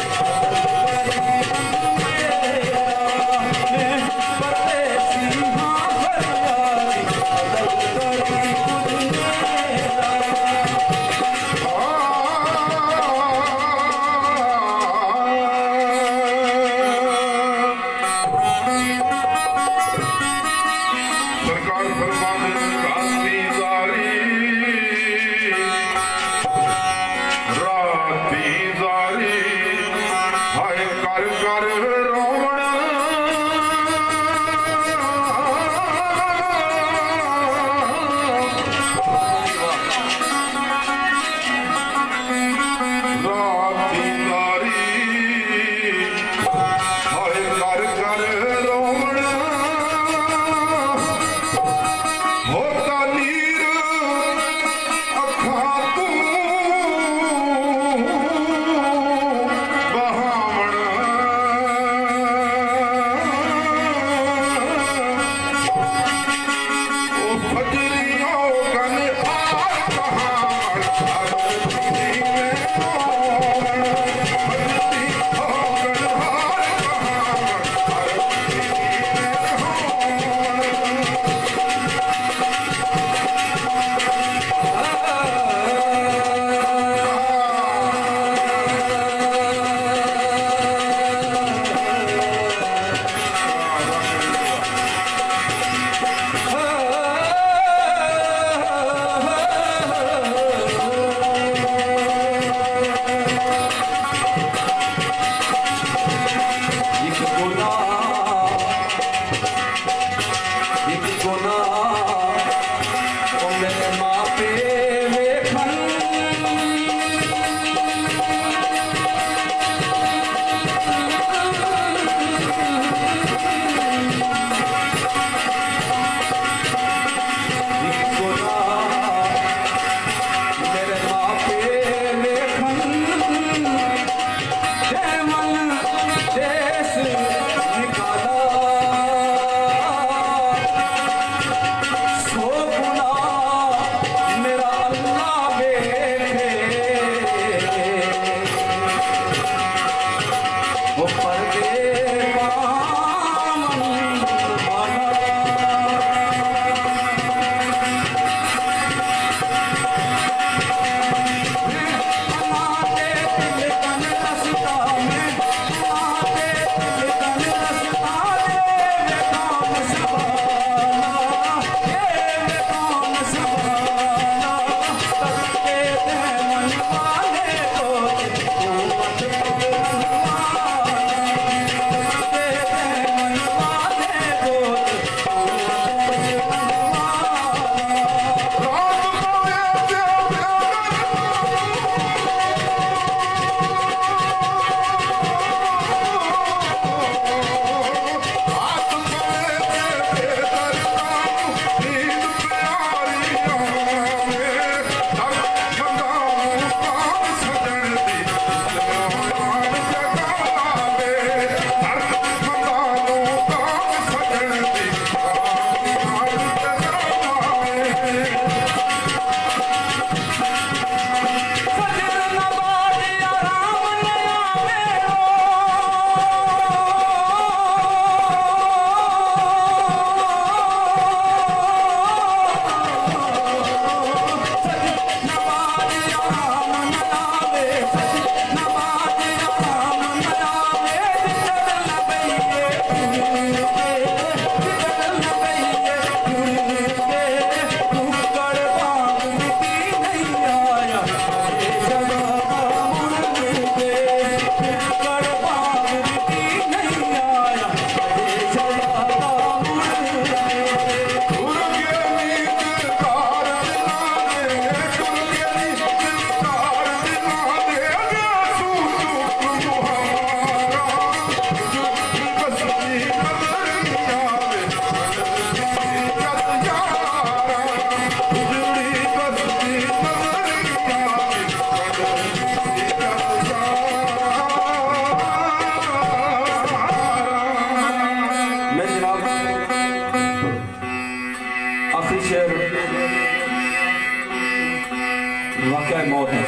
वाकया मौत है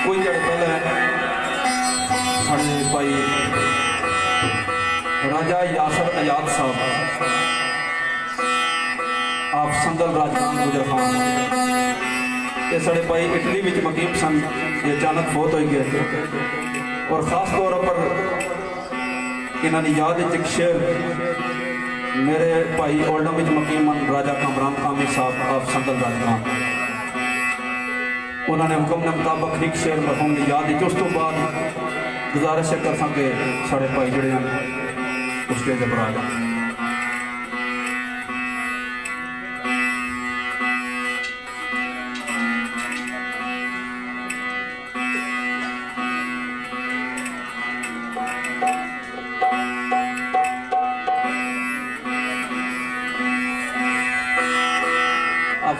कोई जड़े पहले साढ़े भाई राजा यासर आजाद साहब आप संदल राजगान गुजर खान ये साढ़े भाई इटली में मकीम सन ये अचानक फौत हो गए और ख़ास तौर पर इन्होंने याद एक शेर मेरे भाई ओल्डम में मकीम राजा कामरान कामी साहब आप संदल राजगान उन्होंने हुक्म के मुताबिक एक शेर मरहूम की याद उस तो बाद गुजारिश कर सके साढ़े भाई जड़े हैं उस स्टेज पर आ जाए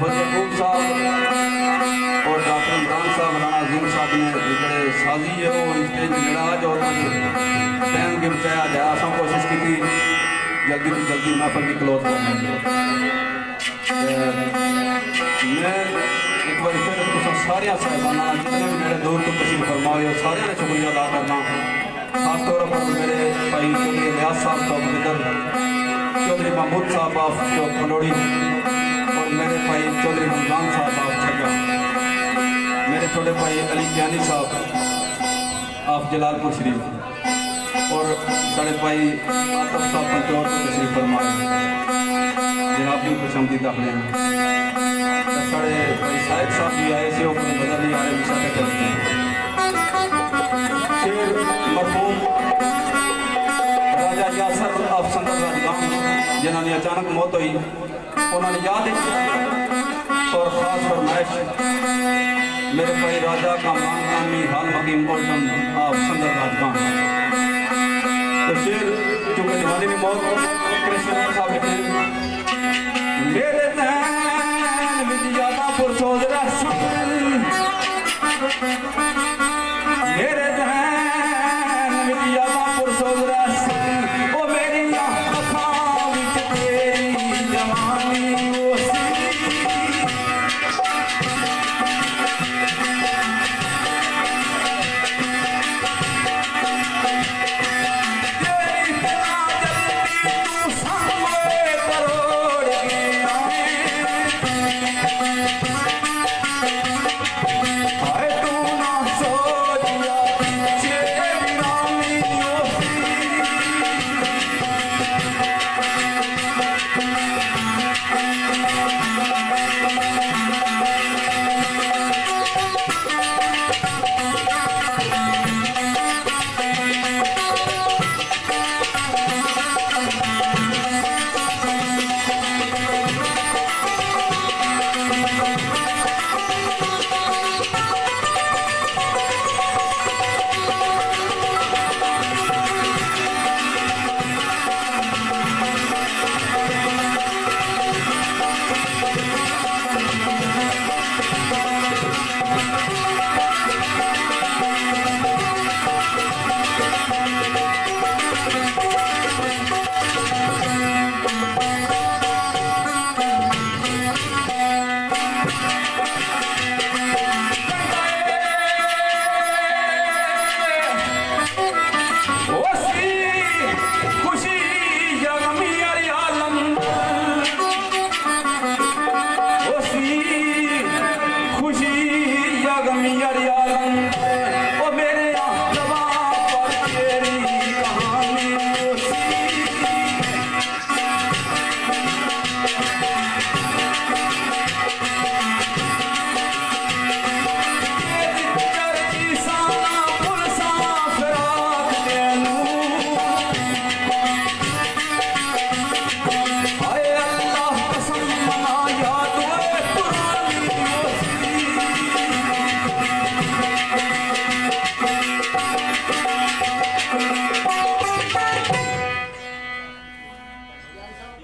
फजल साहब और डॉक्टर इमरान साहब राणा अजीम साहब ने जो साजी है वो स्टेज लड़ाज और टाइम के बचाया जाए असा कोशिश की जल्दी तो जल्दी महफल की क्लोज करने मैं एक बार फिर सारिया साहबाना जितने भी मेरे दूर तो तशरीफ फरमाए और सारे का शुक्रिया अदा करना खासतौर पर मेरे भाई चौधरी लियाज साहब चौक बिदर चौधरी महमूद साहब ऑफ चौक पनोड़ी और मेरे भाई चौधरी रमजान साहब आप छजा मेरे छोटे भाई अली ज्ञानी साहब आप जलालपुर शरीफ और साढ़े भाई आतफ साहब पंचौर को तशरीफ फरमाए जनाब की खुशामदीद अपने साढ़े भाई साहिब साहब भी आए से अपनी नजर नहीं आ रहे विशाखा करते हैं शेर मरहूम राजा यासर आप संदल राजगान जिन्होंने अचानक मौत हुई उन्होंने याद और खास फरमाइश मेरे भाई राजा कामरान कामी हाल हकीम ओल्डम आप संदल राजगान तो शेर चूंकि जवानी में मौत कृष्ण साहब लिखे मेरे ज़हन में यादा पुरसोज मेरे ज़हन में यादा पुरसोज ओ मेरी आँखों विच तेरी जवानी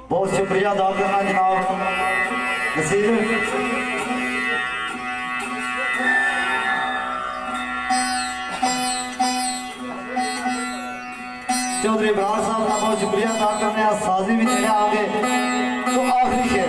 बहुत शुक्रिया अदा करना जनाब नसीर चौधरी इमरान साहब का बहुत शुक्रिया अदा करने साजी भी देने आगे तो आखिरी शेर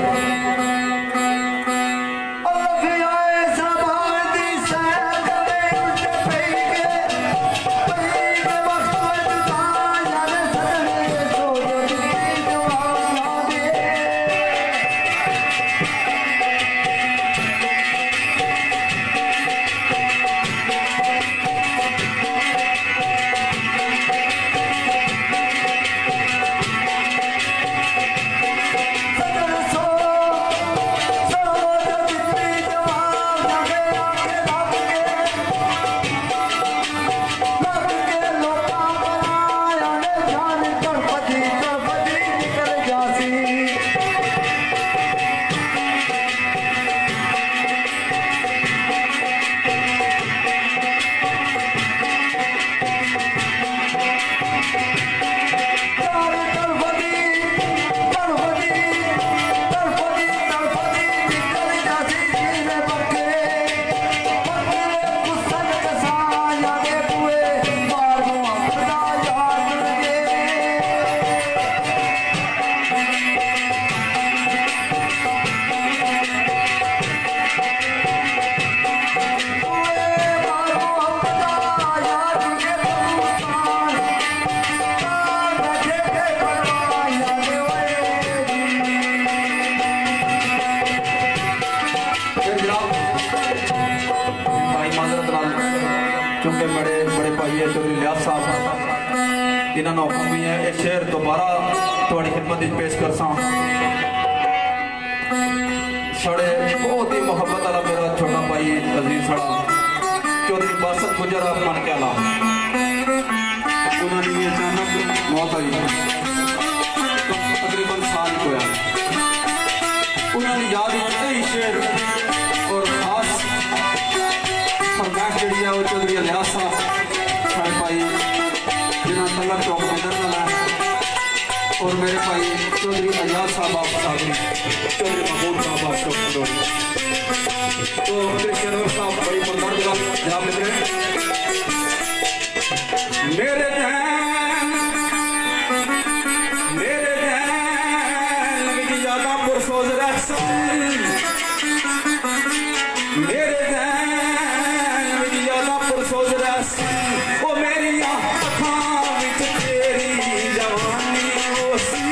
चुंगे बड़े बड़े भाई है चौधरी लियास साहब इन्होंने हुक्म भी है ये शेर दोबारा थोड़ी खिदमत में पेश कर सा साढ़े बहुत ही मोहब्बत वाला मेरा छोटा भाई अजीज साड़ा चौधरी बासत गुजर मन के आला उन्होंने भी अचानक मौत आई तकरीबन साल होया उन्होंने याद ही शेर और खास फरमाइश जी है वो चौधरी लियास साहब साढ़े भाई जिन्होंने तलक चौक मैदर वाला और मेरे भाई चौधरी अजाज साहब आप साहब चौधरी महमूद साहब आप चौक तो कृष्ण साहब बड़ी मंदर जनाब मित्र मेरे ज्यादा पुरसोज मेरे ज्यादा पुरसोज वो मेरी आँखां विच तेरी जवानी होसी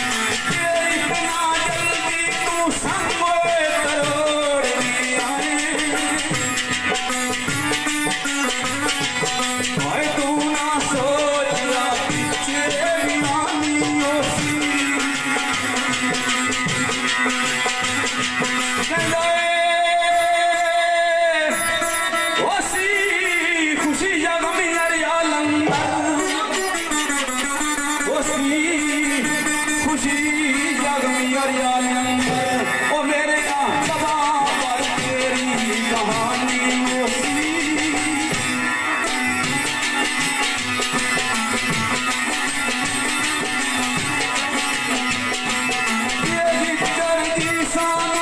इतना जल्दी तू संगोए करोड़ में आए भाई तू ना सोचला पीछे दीवानी होसी ओसी खुशी जगमी अरिया लंगर ओसी खुशी जगमी अरिया लंगर ओ मेरे जबा पर तेरी कहानी ओसी ये जिक्र दी सान